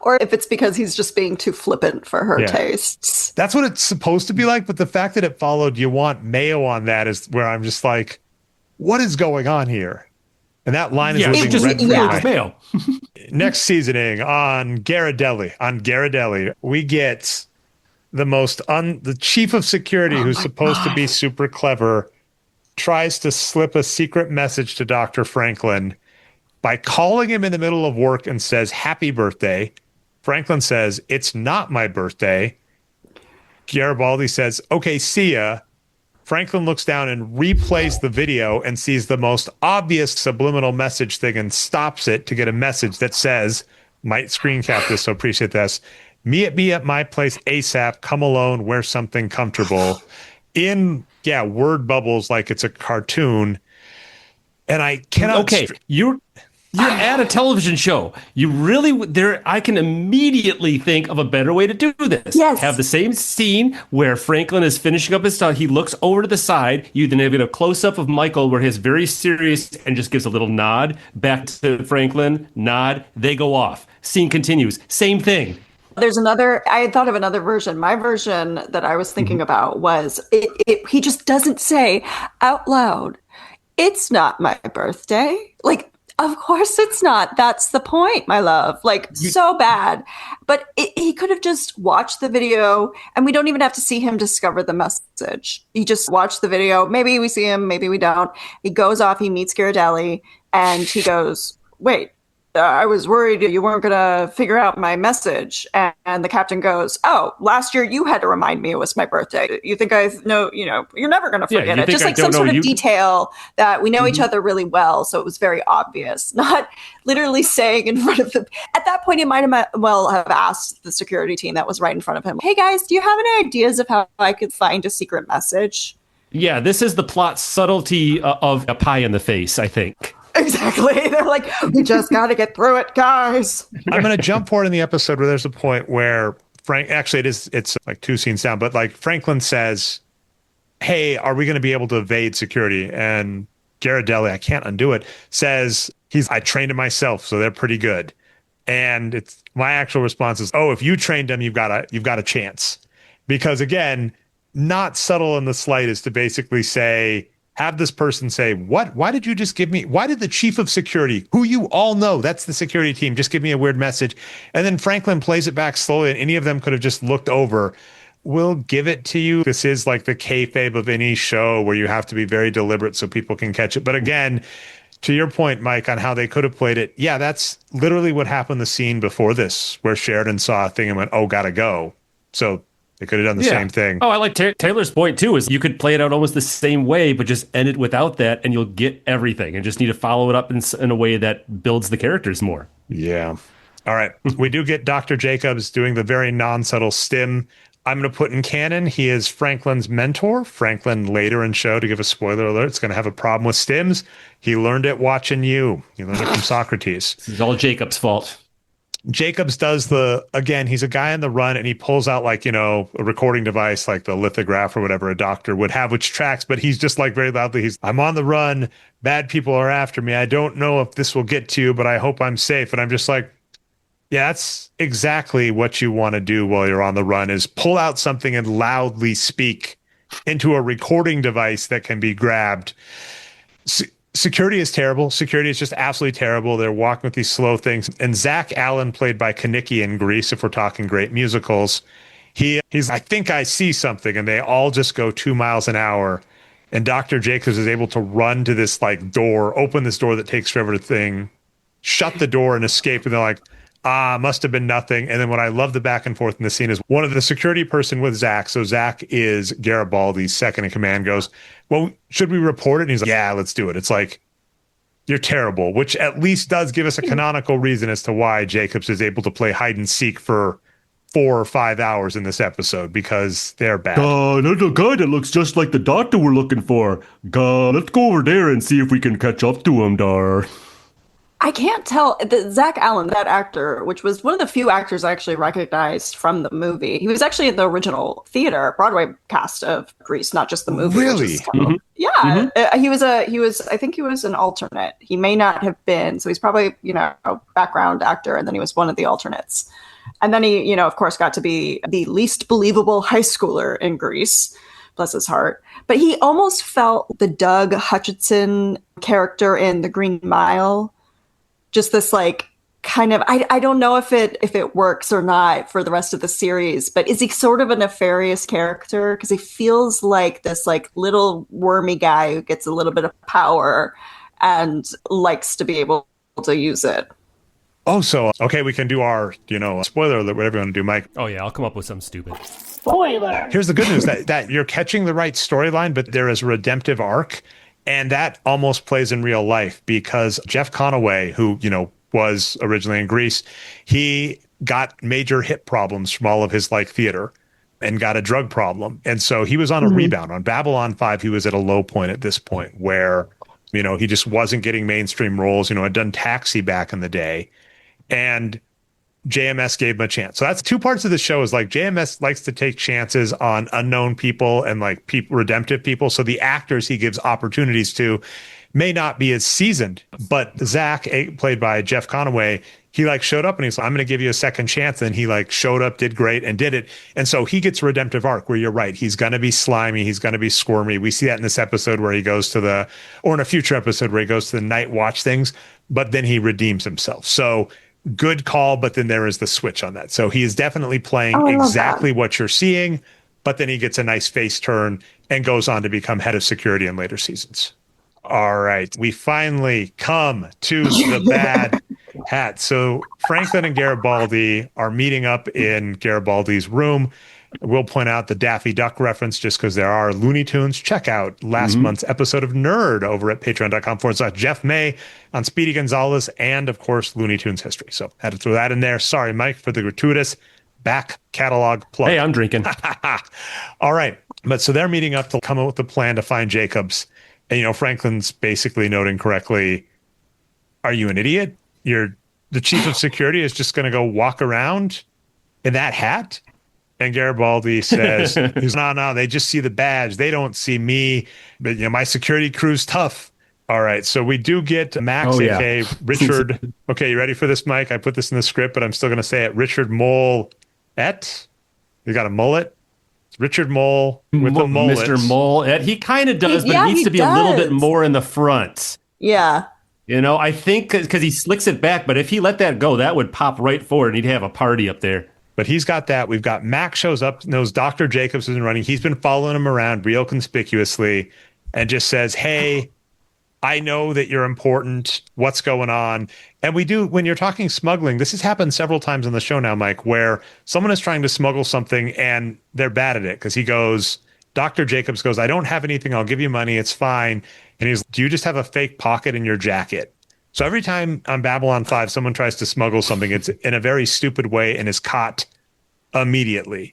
A: Or if it's because he's just being too flippant for her tastes.
D: That's what it's supposed to be like. But the fact that it followed, you want mayo on that, is where I'm just like, what is going on here? And that line is living red through my
B: mayo.
D: Next seasoning on Gari-deli, we get the chief of security, who's supposed to be super clever, tries to slip a secret message to Dr. Franklin by calling him in the middle of work and says, happy birthday. Franklin says, it's not my birthday. Garibaldi says, okay, see ya. Franklin looks down and replays the video and sees the most obvious subliminal message thing and stops it to get a message that says, might screen cap this, so appreciate this. Me at my place ASAP, come alone, wear something comfortable. In, word bubbles like it's a cartoon. And I cannot...
B: Okay, you're at a television show. You really I can immediately think of a better way to do this.
A: Yes.
B: Have the same scene where Franklin is finishing up his stuff. He looks over to the side. You then have a close up of Michael where he's very serious and just gives a little nod back to Franklin. Nod. They go off. Scene continues. Same thing.
A: I had thought of another version. My version that I was thinking about was he just doesn't say out loud, it's not my birthday. Like, of course it's not. That's the point, my love. Like, so bad. But he could have just watched the video, and we don't even have to see him discover the message. He just watched the video. Maybe we see him, maybe we don't. He goes off, he meets Gari-deli, and he goes, wait, I was worried you weren't going to figure out my message. And the captain goes, oh, last year you had to remind me it was my birthday. You think I know, you're never going to forget it. Just like some sort of detail that we know each other really well. So it was very obvious, not literally saying in front of at that point, he might have asked the security team that was right in front of him, hey guys, do you have any ideas of how I could find a secret message?
B: Yeah, this is the plot subtlety of a pie in the face, I think.
A: Exactly. They're like, we just got to get through it, guys.
D: I'm going to jump forward in the episode where there's a point where it's like 2 scenes down, but like Franklin says, hey, are we going to be able to evade security? And Gari-deli, I can't undo it, says I trained him myself, so they're pretty good. And my actual response is, oh, if you trained him, you've got a chance. Because again, not subtle in the slightest to basically have this person say, what? Why did you just give me? Why did the chief of security, who you all know, that's the security team, just give me a weird message? And then Franklin plays it back slowly, and any of them could have just looked over. We'll give it to you. This is like the kayfabe of any show where you have to be very deliberate so people can catch it. But again, to your point, Mike, on how they could have played it, that's literally what happened the scene before this, where Sheridan saw a thing and went, oh, gotta go. So they could have done the same thing.
B: Oh, I like Taylor's point, too, is you could play it out almost the same way, but just end it without that, and you'll get everything. And just need to follow it up in a way that builds the characters more.
D: Yeah. All right. We do get Dr. Jacobs doing the very non-subtle stim. I'm going to put in canon, he is Franklin's mentor. Franklin later in show, to give a spoiler alert, is going to have a problem with stims. He learned it watching you. He learned it from Socrates.
B: This is all Jacob's fault.
D: Jacobs does he's a guy on the run, and he pulls out a recording device like the lithograph or whatever a doctor would have, which tracks, but he's just like very loudly, I'm on the run, bad people are after me, I don't know if this will get to you, but I hope I'm safe. And I'm just like, Yeah, that's exactly what you want to do while you're on the run is pull out something and loudly speak into a recording device that can be grabbed. Security is terrible. Security is just absolutely terrible. They're walking with these slow things. And Zach Allen, played by Kaniki in Grease, if we're talking great musicals, he's I think I see something, and they all just go 2 miles an hour. And Dr. Jacobs is able to run to this like door, open this door that takes forever to thing, shut the door and escape. And they're like, must have been nothing. And then what I love the back and forth in the scene is one of the security person with Zach. So Zach is Garibaldi's second in command, goes, well, should we report it? And he's like, yeah, let's do it. It's like, you're terrible, which at least does give us a canonical reason as to why Jacobs is able to play hide and seek for 4 or 5 hours in this episode, because they're bad.
F: There's a guy that looks just like the doctor we're looking for. Let's go over there and see if we can catch up to him, dar.
A: I can't tell. Zach Allen, that actor, which was one of the few actors I actually recognized from the movie. He was actually in the original theater Broadway cast of Grease, not just the movie.
D: Really?
A: Yeah. He was. I think he was an alternate. He may not have been. So he's probably, a background actor, and then he was one of the alternates. And then he, of course, got to be the least believable high schooler in Grease. Bless his heart. But he almost felt the Doug Hutchinson character in The Green Mile. Just this like kind of, I don't know if it works or not for the rest of the series, but is he sort of a nefarious character? Because he feels like this like little wormy guy who gets a little bit of power and likes to be able to use it.
D: Oh, so, okay, we can do our, spoiler alert, whatever you want to do, Mike.
B: Oh, yeah, I'll come up with something stupid.
G: Spoiler!
D: Here's the good news, that you're catching the right storyline, but there is a redemptive arc. And that almost plays in real life, because Jeff Conaway, who, was originally in Grease, he got major hip problems from all of his like theater and got a drug problem. And so he was on a rebound. On Babylon 5, he was at a low point at this point where, he just wasn't getting mainstream roles, had done Taxi back in the day. And JMS gave him a chance. So that's 2 parts of the show is like JMS likes to take chances on unknown people and like redemptive people. So the actors he gives opportunities to may not be as seasoned, but Zach, played by Jeff Conaway, he like showed up and he's like, I'm going to give you a second chance. And he like showed up, did great and did it. And so he gets a redemptive arc where you're right. He's going to be slimy. He's going to be squirmy. We see that in this episode where he goes to or in a future episode where he goes to the night watch things, but then he redeems himself. So good call, but then there is the switch on that. So he is definitely playing exactly what you're seeing, but then he gets a nice face turn and goes on to become head of security in later seasons. All right. We finally come to the bad hat. So Franklin and Garibaldi are meeting up in Garibaldi's room. We'll point out the Daffy Duck reference just because there are Looney Tunes. Check out last month's episode of Nerd over at patreon.com/Jeff May on Speedy Gonzalez and, of course, Looney Tunes history. So had to throw that in there. Sorry, Mike, for the gratuitous back catalog plug.
B: Hey, I'm drinking.
D: All right. But so they're meeting up to come up with a plan to find Jacobs. And, Franklin's basically noting correctly, are you an idiot? The chief of security is just going to go walk around in that hat? And Garibaldi says, no, they just see the badge. They don't see me. But, my security crew's tough. All right. So we do get Max, aka Richard. Okay, you ready for this, Mike? I put this in the script, but I'm still going to say it. Richard Moll. You got a mullet? It's Richard Moll with the mullet.
B: Mr. Moll. He kind of does, but it needs to be a little bit more in the front.
A: Yeah.
B: I think because he slicks it back, but if he let that go, that would pop right forward and he'd have a party up there.
D: But he's got that. We've got Max shows up, knows Dr. Jacobs isn't running. He's been following him around real conspicuously and just says, hey, I know that you're important. What's going on? And we do, when you're talking smuggling, this has happened several times on the show now, Mike, where someone is trying to smuggle something and they're bad at it because Dr. Jacobs goes, I don't have anything. I'll give you money. It's fine. And he's, do you just have a fake pocket in your jacket? So every time on Babylon 5, someone tries to smuggle something, it's in a very stupid way and is caught immediately.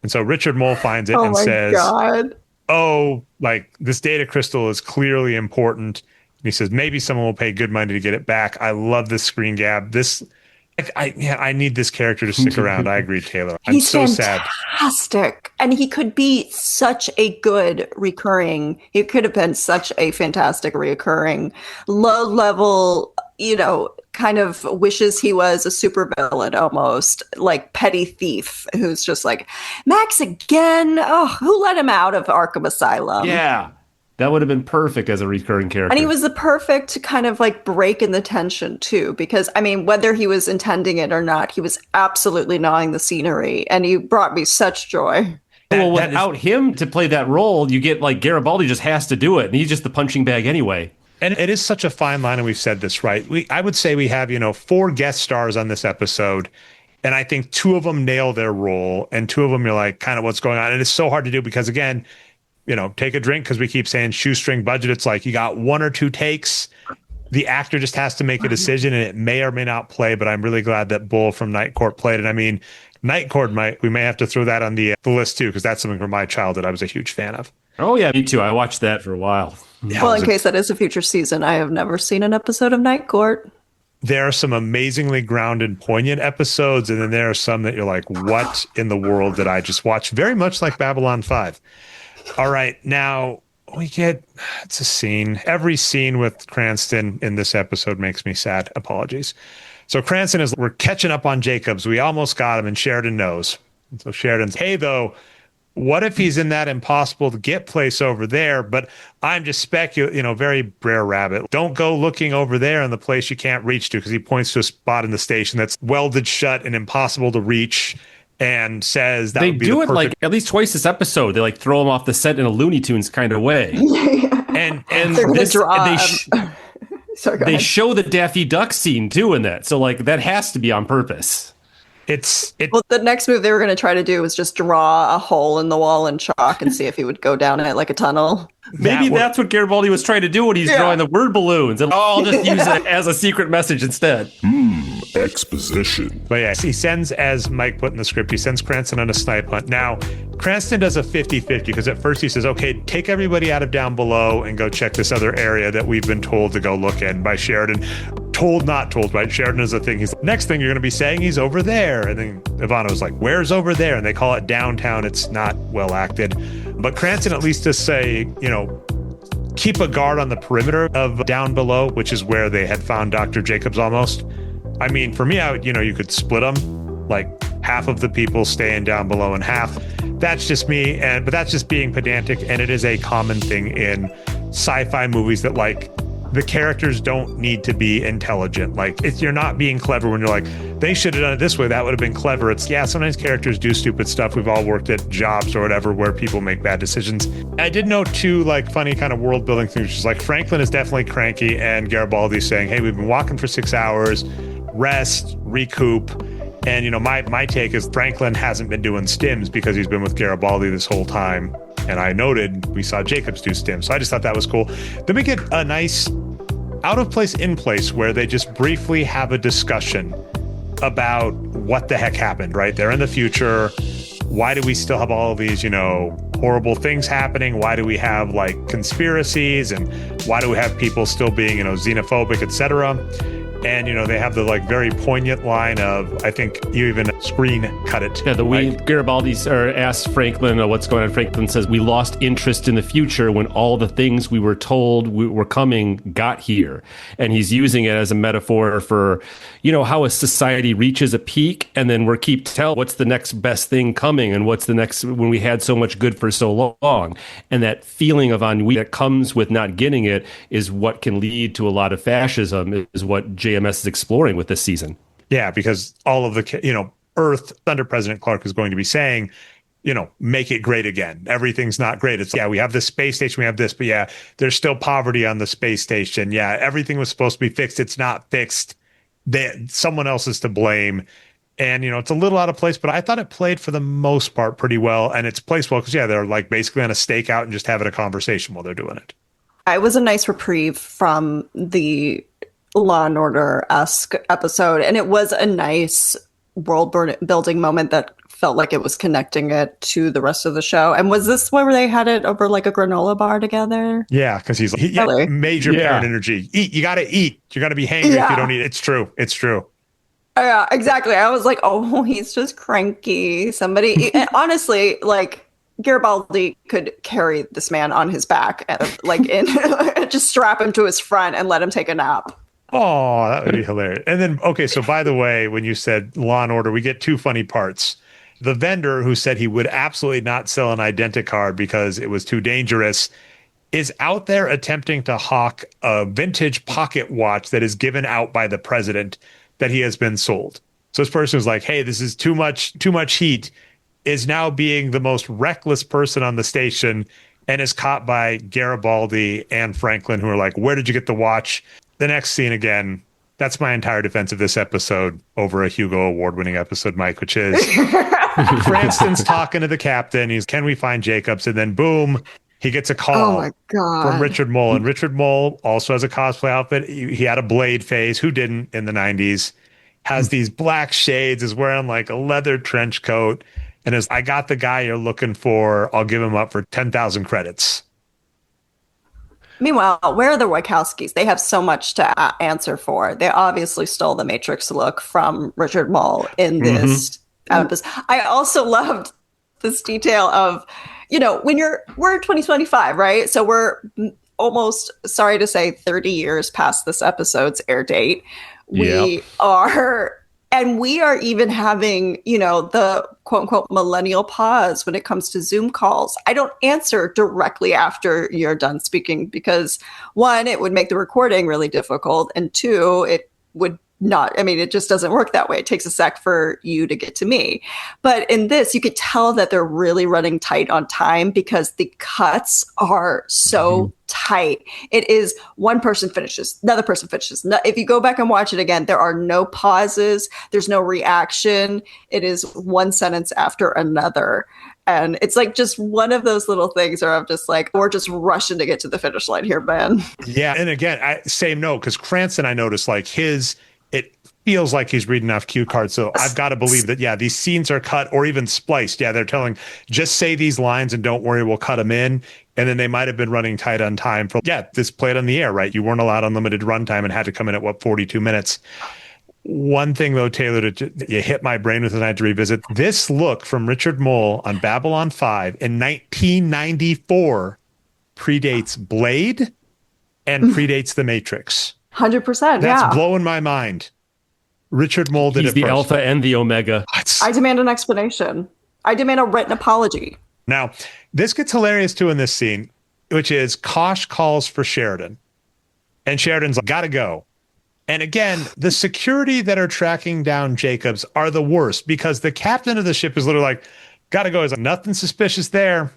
D: And so Richard Moll finds it and says, God. Oh, like this data crystal is clearly important. And he says, maybe someone will pay good money to get it back. I love this screen gab. I need this character to stick around. I agree, Taylor.
A: He's
D: so
A: fantastic.
D: Sad.
A: And he could be such a good recurring. He could have been such a fantastic recurring, low level, kind of wishes he was a supervillain almost, like petty thief who's just like, Max again? Oh, who let him out of Arkham Asylum?
B: Yeah. That would have been perfect as a recurring character.
A: And he was the perfect kind of like break in the tension too, because I mean, whether he was intending it or not, he was absolutely gnawing the scenery, and he brought me such joy.
B: Well, without him to play that role, you get like Garibaldi just has to do it, and he's just the punching bag anyway.
D: And it is such a fine line, and we've said this, right? I would say we have, 4 guest stars on this episode, and I think 2 of them nail their role, and 2 of them you're like, kind of what's going on. And it's so hard to do because, again, take a drink, because we keep saying shoestring budget. It's like you got 1 or 2 takes. The actor just has to make a decision, and it may or may not play. But I'm really glad that Bull from Night Court played it. I mean, Night Court, we may have to throw that on the list too, because that's something from my childhood I was a huge fan of.
B: Oh yeah, me too. I watched that for a while.
D: Yeah,
A: well, in case that is a future season, I have never seen an episode of Night Court.
D: There are some amazingly grounded, poignant episodes, and then there are some that you're like, what in the world did I just watch? Very much like Babylon 5. All right, now it's a scene. Every scene with Cranston in this episode makes me sad. Apologies. So Cranston we're catching up on Jacobs. We almost got him, and Sheridan knows. So Sheridan's, hey, though, what if he's in that impossible to get place over there? But I'm just speculating, very Brer Rabbit. Don't go looking over there in the place you can't reach to, because he points to a spot in the station that's welded shut and impossible to reach. And says that
B: they
D: would be
B: do
D: the
B: it like at least twice this episode. They like throw him off the set in a Looney Tunes kind of way. and they show the Daffy Duck scene too in that. So like that has to be on purpose.
A: Well, the next move they were going to try to do was just draw a hole in the wall in chalk and see if he would go down it like a tunnel.
B: Maybe that's what Garibaldi was trying to do when he's drawing the word balloons. And I'll just use it as a secret message instead.
E: Exposition.
D: But yeah, he sends, as Mike put in the script, he sends Cranston on a snipe hunt. Now, Cranston does a 50-50, because at first he says, okay, take everybody out of down below and go check this other area that we've been told to go look in by Sheridan. Told, not told, right? Sheridan is the thing. He's next thing you're going to be saying he's over there. And then Ivano's like, where's over there? And they call it downtown. It's not well acted. But Cranston at least does say, keep a guard on the perimeter of down below, which is where they had found Dr. Jacobs almost. I mean, for me, you could split them, like half of the people staying down below and half. That's just me. But that's just being pedantic. And it is a common thing in sci-fi movies that like the characters don't need to be intelligent. Like you're not being clever when you're like, they should have done it this way. That would have been clever. Sometimes characters do stupid stuff. We've all worked at jobs or whatever where people make bad decisions. I did note 2 like funny kind of world building things, which is like Franklin is definitely cranky, and Garibaldi's saying, hey, we've been walking for 6 hours, rest, recoup. And my take is Franklin hasn't been doing stims because he's been with Garibaldi this whole time. And I noted we saw Jacobs do stims. So I just thought that was cool. Then we get a nice out of place, in place, where they just briefly have a discussion about what the heck happened, right? They're in the future. Why do we still have all of these, horrible things happening? Why do we have like conspiracies? And why do we have people still being, xenophobic, etc.? And, they have the like very poignant line of, I think you even screen cut it.
B: Yeah, Garibaldi asks Franklin what's going on. Franklin says, we lost interest in the future when all the things we were told were coming got here. And he's using it as a metaphor for, how a society reaches a peak and then we're keep tell what's the next best thing coming and what's the next when we had so much good for so long. And that feeling of ennui that comes with not getting it is what can lead to a lot of fascism, is what JMS is exploring with this season.
D: Yeah, because all of the, Earth under President Clark is going to be saying, make it great again. Everything's not great. It's we have this space station, we have this, but yeah, there's still poverty on the space station. Yeah, everything was supposed to be fixed. It's not fixed. Someone else is to blame. And, it's a little out of place, but I thought it played for the most part pretty well. And it's placed well because, they're like basically on a stakeout and just having a conversation while they're doing it.
A: It was a nice reprieve from the Law and Order-esque episode, and it was a nice world building moment that felt like it was connecting it to the rest of the show. And was this where they had it over like a granola bar together?
D: Yeah, because he's like, major parent energy. Eat, you got to eat. You're going to be hangry if you don't eat. It's true. It's true.
A: Yeah, exactly. I was like, oh, he's just cranky. Somebody, honestly, like Garibaldi could carry this man on his back, just strap him to his front and let him take a nap.
D: Oh, that would be hilarious. And then, okay, so by the way, when you said Law and Order, we get two funny parts. The vendor who said he would absolutely not sell an identicard because it was too dangerous is out there attempting to hawk a vintage pocket watch that is given out by the president that he has been sold. So this person is like, hey, this is too much heat, is now being the most reckless person on the station and is caught by Garibaldi and Franklin, who are like, where did you get the watch? The next scene again, that's my entire defense of this episode over a Hugo Award-winning episode, Mike, which is Cranston's talking to the captain. He's, can we find Jacobs? And then boom, he gets a call from Richard Moll. And Richard Moll also has a cosplay outfit. He had a Blade phase. Who didn't in the 90s? Has these black shades, is wearing like a leather trench coat, and is, I got the guy you're looking for. I'll give him up for 10,000 credits.
A: Meanwhile, where are the Wachowskis? They have so much to answer for. They obviously stole the Matrix look from Richard Moll in this episode. I also loved this detail of, when we're in 2025, right? So we're almost, sorry to say, 30 years past this episode's air date. We are even having, the quote unquote millennial pause when it comes to Zoom calls. I don't answer directly after you're done speaking because, one, it would make the recording really difficult. And two, it would not, it just doesn't work that way. It takes a sec for you to get to me. But in this, you could tell that they're really running tight on time because the cuts are so tight. It is one person finishes, another person finishes. If you go back and watch it again, there are no pauses. There's no reaction. It is one sentence after another. And it's like just one of those little things where I'm just like, we're just rushing to get to the finish line here, man.
D: Yeah. And again, same note, because Cranston, I noticed like it feels like he's reading off cue cards. So I've got to believe that, these scenes are cut or even spliced. Yeah, they're telling, just say these lines and don't worry, we'll cut them in. And then they might have been running tight on time for, this played on the air, right? You weren't allowed unlimited runtime and had to come in at 42 minutes. One thing though, Taylor, you hit my brain with, and I had to revisit this look from Richard Moll on Babylon 5 in 1994 predates Blade and predates The Matrix.
A: 100%.
D: That's blowing my mind. Richard Moll did
B: He's
D: it
B: the
D: first.
B: alpha and the omega.
A: I demand an explanation. I demand a written apology.
D: Now, this gets hilarious too in this scene, which is Kosh calls for Sheridan. And Sheridan's like, gotta go. And again, the security that are tracking down Jacobs are the worst because the captain of the ship is literally like, gotta go. He's like, nothing suspicious there.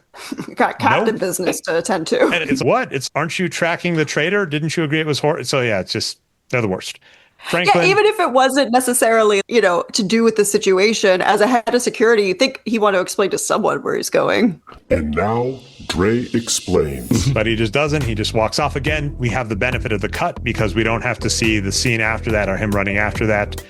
A: Got captain business to attend to.
D: And it's what? Aren't you tracking the traitor? Didn't you agree it was horrible? So it's just, they're the worst. Franklin,
A: even if it wasn't necessarily, to do with the situation, as a head of security, you think he want to explain to someone where he's going.
E: And now, Dre explains.
D: But he just doesn't. He just walks off again. We have the benefit of the cut because we don't have to see the scene after that or him running after that.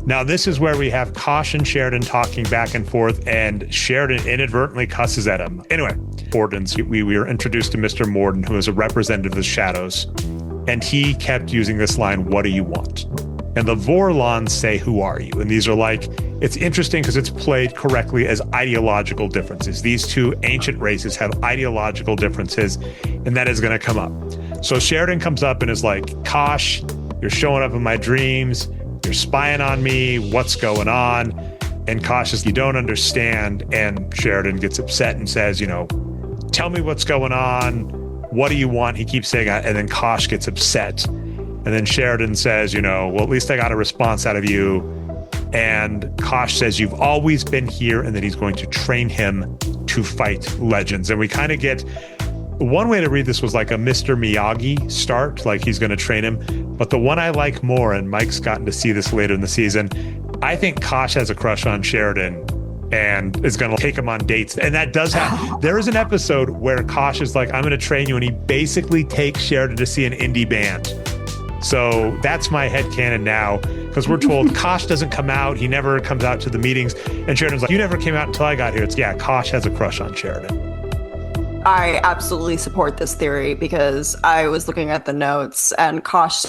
D: Now, this is where we have Kosh and Sheridan talking back and forth, and Sheridan inadvertently cusses at him. Anyway, we were introduced to Mr. Morden, who is a representative of the Shadows. And he kept using this line, what do you want? And the Vorlons say, who are you? And these are like, it's interesting because it's played correctly as ideological differences. These two ancient races have ideological differences, and that is going to come up. So Sheridan comes up and is like, Kosh, you're showing up in my dreams. You're spying on me. What's going on? And Kosh says, you don't understand. And Sheridan gets upset and says, tell me what's going on. What do you want? He keeps saying that, and then Kosh gets upset. And then Sheridan says, well, at least I got a response out of you. And Kosh says, you've always been here, and then he's going to train him to fight legends. And we kind of get, one way to read this was like a Mr. Miyagi start, like he's going to train him. But the one I like more, and Mike's gotten to see this later in the season, I think Kosh has a crush on Sheridan and is going to take him on dates. And that does happen. There is an episode where Kosh is like, I'm going to train you. And he basically takes Sheridan to see an indie band. So that's my headcanon now, because we're told Kosh doesn't come out. He never comes out to the meetings. And Sheridan's like, you never came out until I got here. It's, Kosh has a crush on Sheridan.
A: I absolutely support this theory because I was looking at the notes and Kosh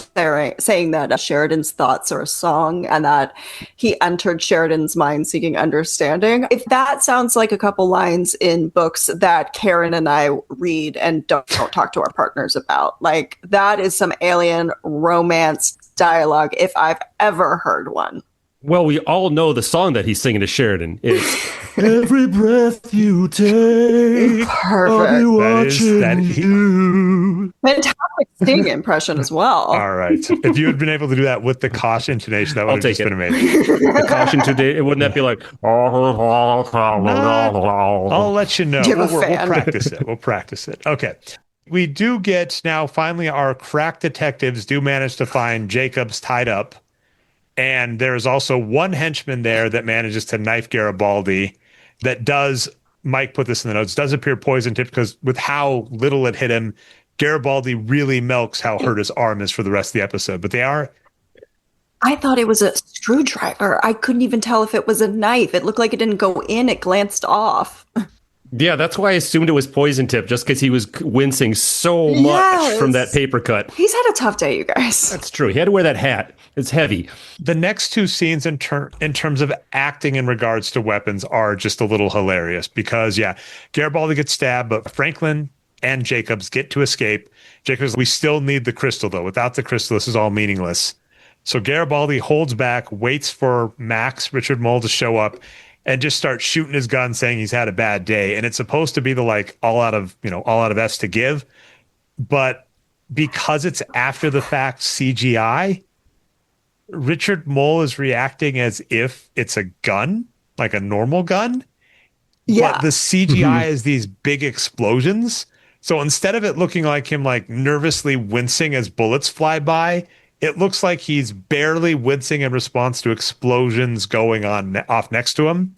A: saying that Sheridan's thoughts are a song and that he entered Sheridan's mind seeking understanding. If that sounds like a couple lines in books that Karen and I read and don't talk to our partners about, like that is some alien romance dialogue if I've ever heard one.
B: Well, we all know the song that he's singing to Sheridan. It's every breath you take, I'll be watching you.
A: Fantastic sting impression as well.
D: All right. If you had been able to do that with the Kosh intonation, that would have just been amazing.
B: The caution today, wouldn't that be like,
D: I'll let you know. We'll practice it. We'll practice it. Okay. We do get now, finally, our crack detectives do manage to find Jacobs tied up. And there's also one henchman there that manages to knife Garibaldi that does, Mike put this in the notes, does appear poison tipped because with how little it hit him, Garibaldi really milks how hurt his arm is for the rest of the episode. But they are...
A: I thought it was a screwdriver. I couldn't even tell if it was a knife. It looked like it didn't go in. It glanced off.
B: Yeah, that's why I assumed it was poison tip, just because he was wincing so much from that paper cut.
A: He's had a tough day, you guys.
B: That's true. He had to wear that hat. It's heavy.
D: The next two scenes in terms of acting in regards to weapons are just a little hilarious because, Garibaldi gets stabbed, but Franklin and Jacobs get to escape. Jacobs, we still need the crystal, though. Without the crystal, this is all meaningless. So Garibaldi holds back, waits for Max, Richard Moll, to show up, and just starts shooting his gun saying he's had a bad day. And it's supposed to be the all out of S to give. But because it's after the fact CGI, Richard Moll is reacting as if it's a gun, like a normal gun. Yeah. But the CGI is these big explosions. So instead of it looking like him nervously wincing as bullets fly by, it looks like he's barely wincing in response to explosions going on off next to him,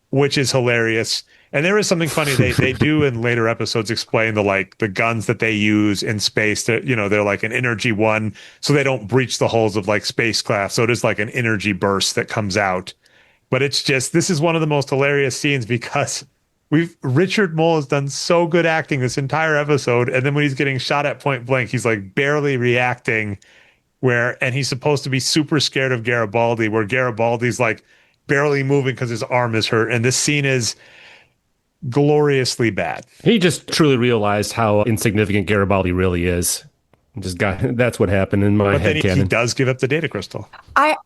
D: which is hilarious. And there is something funny they do in later episodes explain the guns that they use in space. That they're like an energy one, so they don't breach the hulls of spacecraft. So it is like an energy burst that comes out. But it's just, this is one of the most hilarious scenes because Richard Moll has done so good acting this entire episode, and then when he's getting shot at point blank, he's barely reacting. And he's supposed to be super scared of Garibaldi, where Garibaldi's barely moving because his arm is hurt. And this scene is gloriously bad.
B: He just truly realized how insignificant Garibaldi really is. That's what happened in my head canon.
D: He does give up the data crystal.
A: I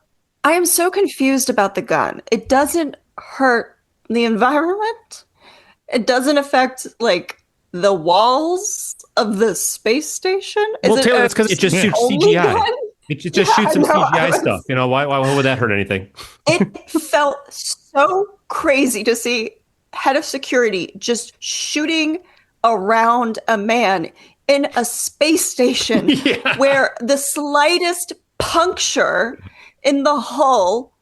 A: am so confused about the gun. It doesn't hurt the environment. It doesn't affect the walls of the space station.
B: Taylor, it's because it just shoots CGI. Gun? It just shoots some CGI stuff. Why would that hurt anything?
A: It felt so crazy to see head of security just shooting around a man in a space station where the slightest puncture in the hull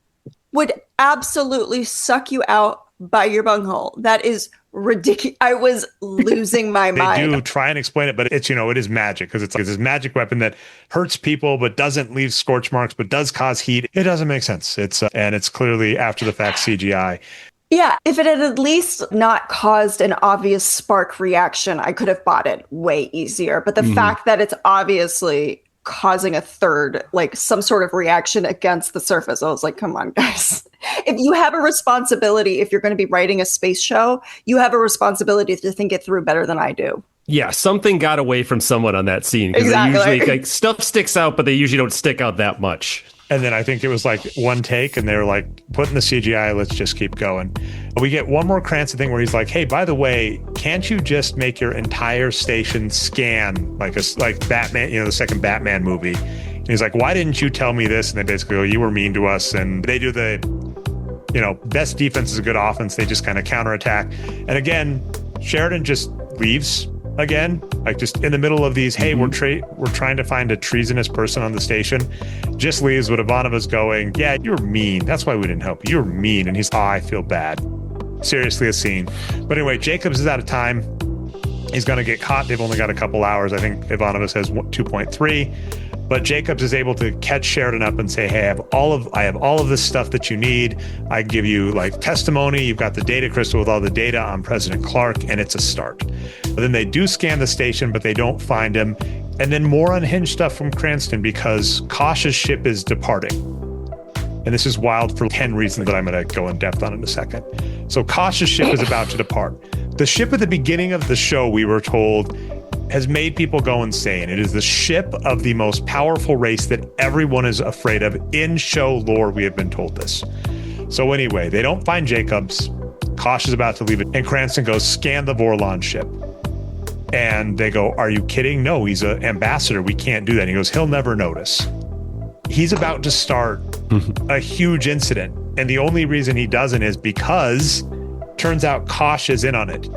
A: would absolutely suck you out by your bunghole. That is ridiculous. I was losing my mind.
D: They do try and explain it, but it's it is magic because it's this magic weapon that hurts people but doesn't leave scorch marks but does cause heat. It doesn't make sense. And it's clearly after the fact CGI.
A: Yeah, if it had at least not caused an obvious spark reaction, I could have bought it way easier. But the fact that it's obviously causing a third, some sort of reaction against the surface, I was like, come on, guys. If you have a responsibility, if you're going to be writing a space show, you have a responsibility to think it through better than I do.
B: Yeah, something got away from someone on that scene. Exactly. Usually, stuff sticks out, but they usually don't stick out that much.
D: And then I think it was one take, and they were putting the CGI, let's just keep going. We get one more Cranston thing where he's like, hey, by the way, can't you just make your entire station scan like Batman, the second Batman movie? And he's like, why didn't you tell me this? And they basically go, you were mean to us. And they do the, best defense is a good offense. They just kind of counterattack. And again, Sheridan just leaves again, just in the middle of these, hey, we're trying to find a treasonous person on the station. Just leaves with Ivanova's going, yeah, you're mean. That's why we didn't help you. You're mean. And he's, I feel bad. Seriously, a scene. But anyway, Jacobs is out of time. He's going to get caught. They've only got a couple hours. I think Ivanova says 2.3. But Jacobs is able to catch Sheridan up and say, hey, I have all of this stuff that you need. I give you like testimony. You've got the data crystal with all the data on President Clark, and it's a start. But then they do scan the station, but they don't find him. And then more unhinged stuff from Cranston because Kosh's ship is departing. And this is wild for 10 reasons that I'm going to go in depth on in a second. So Kosh's ship is about to depart. The ship at the beginning of the show, we were told, has made people go insane. It is the ship of the most powerful race that everyone is afraid of. In show lore, we have been told this. So anyway, they don't find Jacobs. Kosh is about to leave it. And Cranston goes, scan the Vorlon ship. And they go, are you kidding? No, he's an ambassador. We can't do that. And he goes, he'll never notice. He's about to start a huge incident. And the only reason he doesn't is because turns out Kosh is in on it.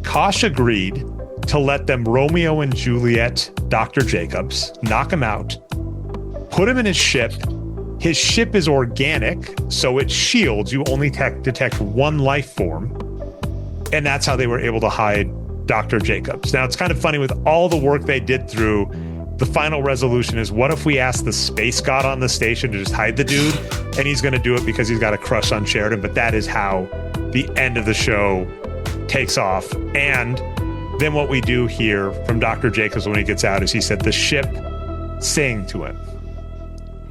D: Kosh agreed to let them Romeo and Juliet Dr. Jacobs, knock him out, put him in his ship. His ship is organic, so it shields. You only detect one life form. And that's how they were able to hide Dr. Jacobs. Now, it's kind of funny with all the work they did through, the final resolution is, what if we ask the space god on the station to just hide the dude? And he's going to do it because he's got a crush on Sheridan. But that is how the end of the show takes off. And then what we do hear from Dr. Jacobs when he gets out is he said the ship sang to him.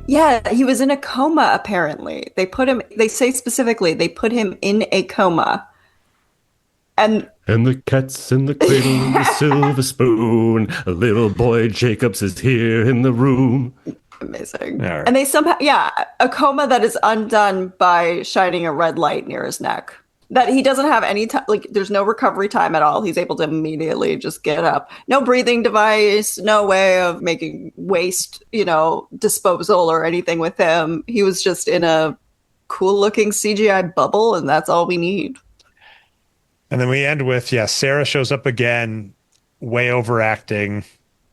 A: Yeah, he was in a coma, apparently. They say specifically, they put him in a coma. And
B: the cat's in the cradle, the silver spoon. A little boy Jacobs is here in the room.
A: Amazing.
D: Right.
A: And they somehow, a coma that is undone by shining a red light near his neck. That he doesn't have any time, like there's no recovery time at all. He's able to immediately just get up. No breathing device, no way of making waste, disposal or anything with him. He was just in a cool looking CGI bubble, and that's all we need.
D: And then we end with, Sarah shows up again, way overacting,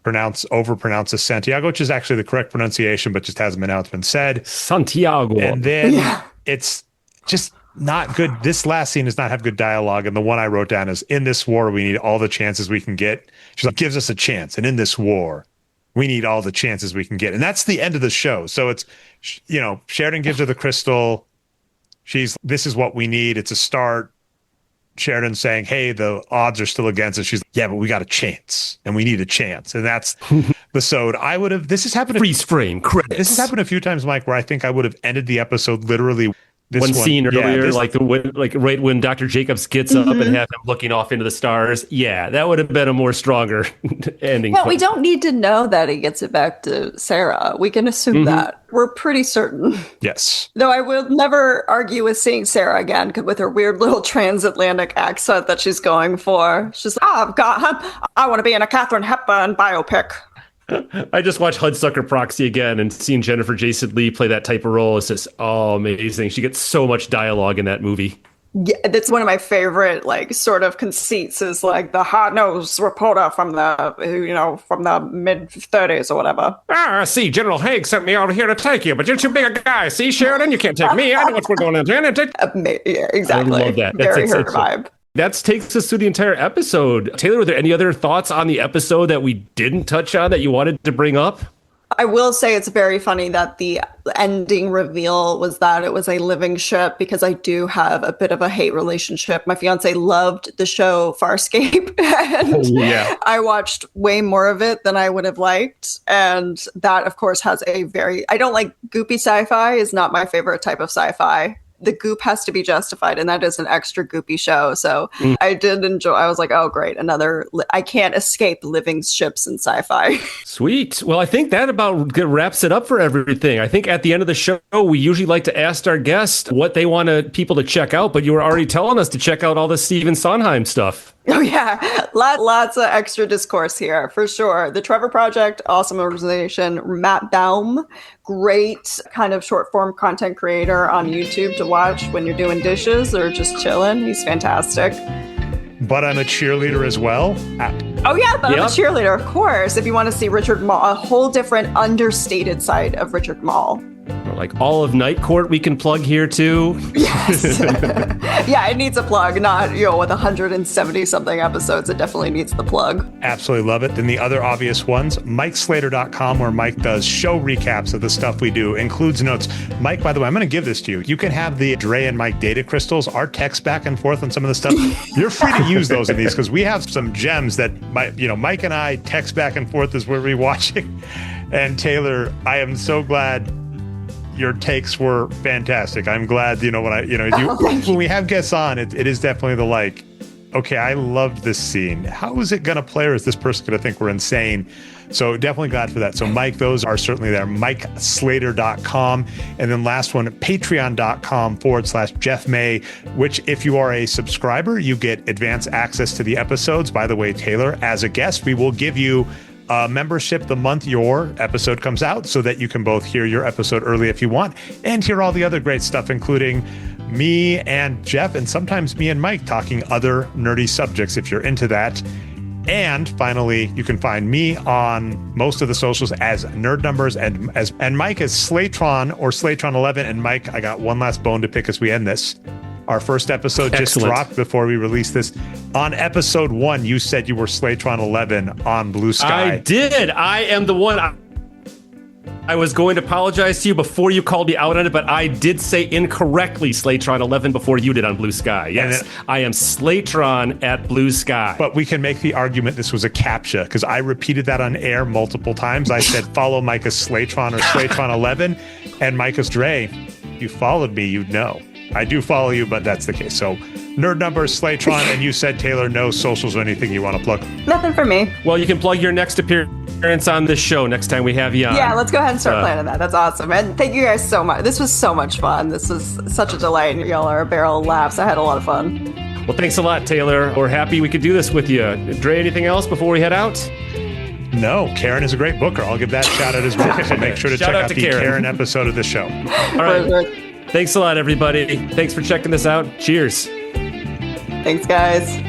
D: overpronounces Santiago, which is actually the correct pronunciation, but just hasn't been said.
B: Santiago.
D: And then it's just not good. This last scene does not have good dialogue. And the one I wrote down is, in this war, we need all the chances we can get. She's like, gives us a chance. And in this war, we need all the chances we can get. And that's the end of the show. So it's, Sheridan gives her the crystal. This is what we need. It's a start. Sheridan saying, hey, the odds are still against us. She's like, yeah, but we got a chance and we need a chance. And that's the sode. This has happened.
B: Freeze frame credits.
D: This has happened a few times, Mike, where I think I would have ended the episode literally.
B: One scene earlier, right when Dr. Jacobs gets up and have him looking off into the stars. Yeah, that would have been a more stronger ending.
A: Well, we don't need to know that he gets it back to Sarah. We can assume that. We're pretty certain.
D: Yes.
A: Though I will never argue with seeing Sarah again with her weird little transatlantic accent that she's going for. She's like, I want to be in a Katharine Hepburn biopic.
B: I just watched Hudsucker Proxy again, and seeing Jennifer Jason Leigh play that type of role is just amazing. She gets so much dialogue in that movie.
A: Yeah, that's one of my favorite sort of conceits is the hard-nosed reporter from the mid-30s or whatever.
F: I see. General Haig sent me over here to take you, but you're too big a guy. See, Sheridan, you can't take me. I know what we're going into.
A: Yeah, exactly.
B: I love that.
A: Very her vibe.
B: That takes us through the entire episode. Taylor, were there any other thoughts on the episode that we didn't touch on that you wanted to bring up?
A: I will say it's very funny that the ending reveal was that it was a living ship, because I do have a bit of a hate relationship. My fiance loved the show Farscape, and I watched way more of it than I would have liked. And that, of course, has I don't like goopy sci-fi, is not my favorite type of sci-fi. The goop has to be justified, and that is an extra goopy show. So I did enjoy. I was like, oh, great. I can't escape living ships in sci-fi.
B: Sweet. Well, I think that about wraps it up for everything. I think at the end of the show, we usually like to ask our guests what they want people to check out, but you were already telling us to check out all the Stephen Sondheim stuff.
A: Oh, yeah. Lots of extra discourse here, for sure. The Trevor Project, awesome organization. Matt Baum, great kind of short form content creator on YouTube to watch when you're doing dishes or just chilling. He's fantastic.
D: But I'm a cheerleader as well.
A: I'm a cheerleader, of course. If you want to see Richard Moll, a whole different understated side of Richard Moll.
B: Like all of Night Court we can plug here too.
A: Yes. Yeah, it needs a plug, not, with 170 something episodes. It definitely needs the plug.
D: Absolutely love it. Then the other obvious ones, MikeSlater.com, where Mike does show recaps of the stuff we do, includes notes. Mike, by the way, I'm going to give this to you. You can have the Dre and Mike data crystals, our text back and forth on some of the stuff. You're free to use those in these because we have some gems that Mike and I text back and forth as we're rewatching. And Taylor, I am so glad your takes were fantastic. I'm glad, when we have guests on, it is definitely the okay, I loved this scene. How is it going to play, or is this person going to think we're insane? So definitely glad for that. So Mike, those are certainly there. MikeSlater.com. And then last one, Patreon.com/Jeff May, which if you are a subscriber, you get advance access to the episodes. By the way, Taylor, as a guest, we will give you a membership the month your episode comes out so that you can both hear your episode early if you want and hear all the other great stuff, including me and Jeff, and sometimes me and Mike talking other nerdy subjects if you're into that. And finally, you can find me on most of the socials as Nerd Numbers and Mike as Slatron or Slatron11. And Mike, I got one last bone to pick as we end this. Our first episode just dropped before we released this. On episode 1, you said you were Slatron11 on Blue Sky.
B: I did. I am the one. I was going to apologize to you before you called me out on it, but I did say incorrectly Slatron 11 before you did on Blue Sky. Yes, I am Slatron at Blue Sky.
D: But we can make the argument this was a CAPTCHA because I repeated that on air multiple times. I said, follow Mike as Slatron or Slatron 11, and Mike as Dre. If you followed me, you'd know. I do follow you, but that's the case. So Nerd Numbers, Slatron, and you said, Taylor, no socials or anything you want to plug.
A: Nothing for me.
B: Well, you can plug your next appearance on this show next time we have you on.
A: Yeah, let's go ahead and start planning that. That's awesome. And thank you guys so much. This was so much fun. This was such a delight. Y'all are a barrel of laughs. I had a lot of fun.
B: Well, thanks a lot, Taylor. We're happy we could do this with you. Dre, anything else before we head out?
D: No, Karen is a great booker. I'll give that shout out as well. So make sure to check out the Karen episode of the show.
B: All right. Thanks a lot, everybody. Thanks for checking this out. Cheers.
A: Thanks, guys.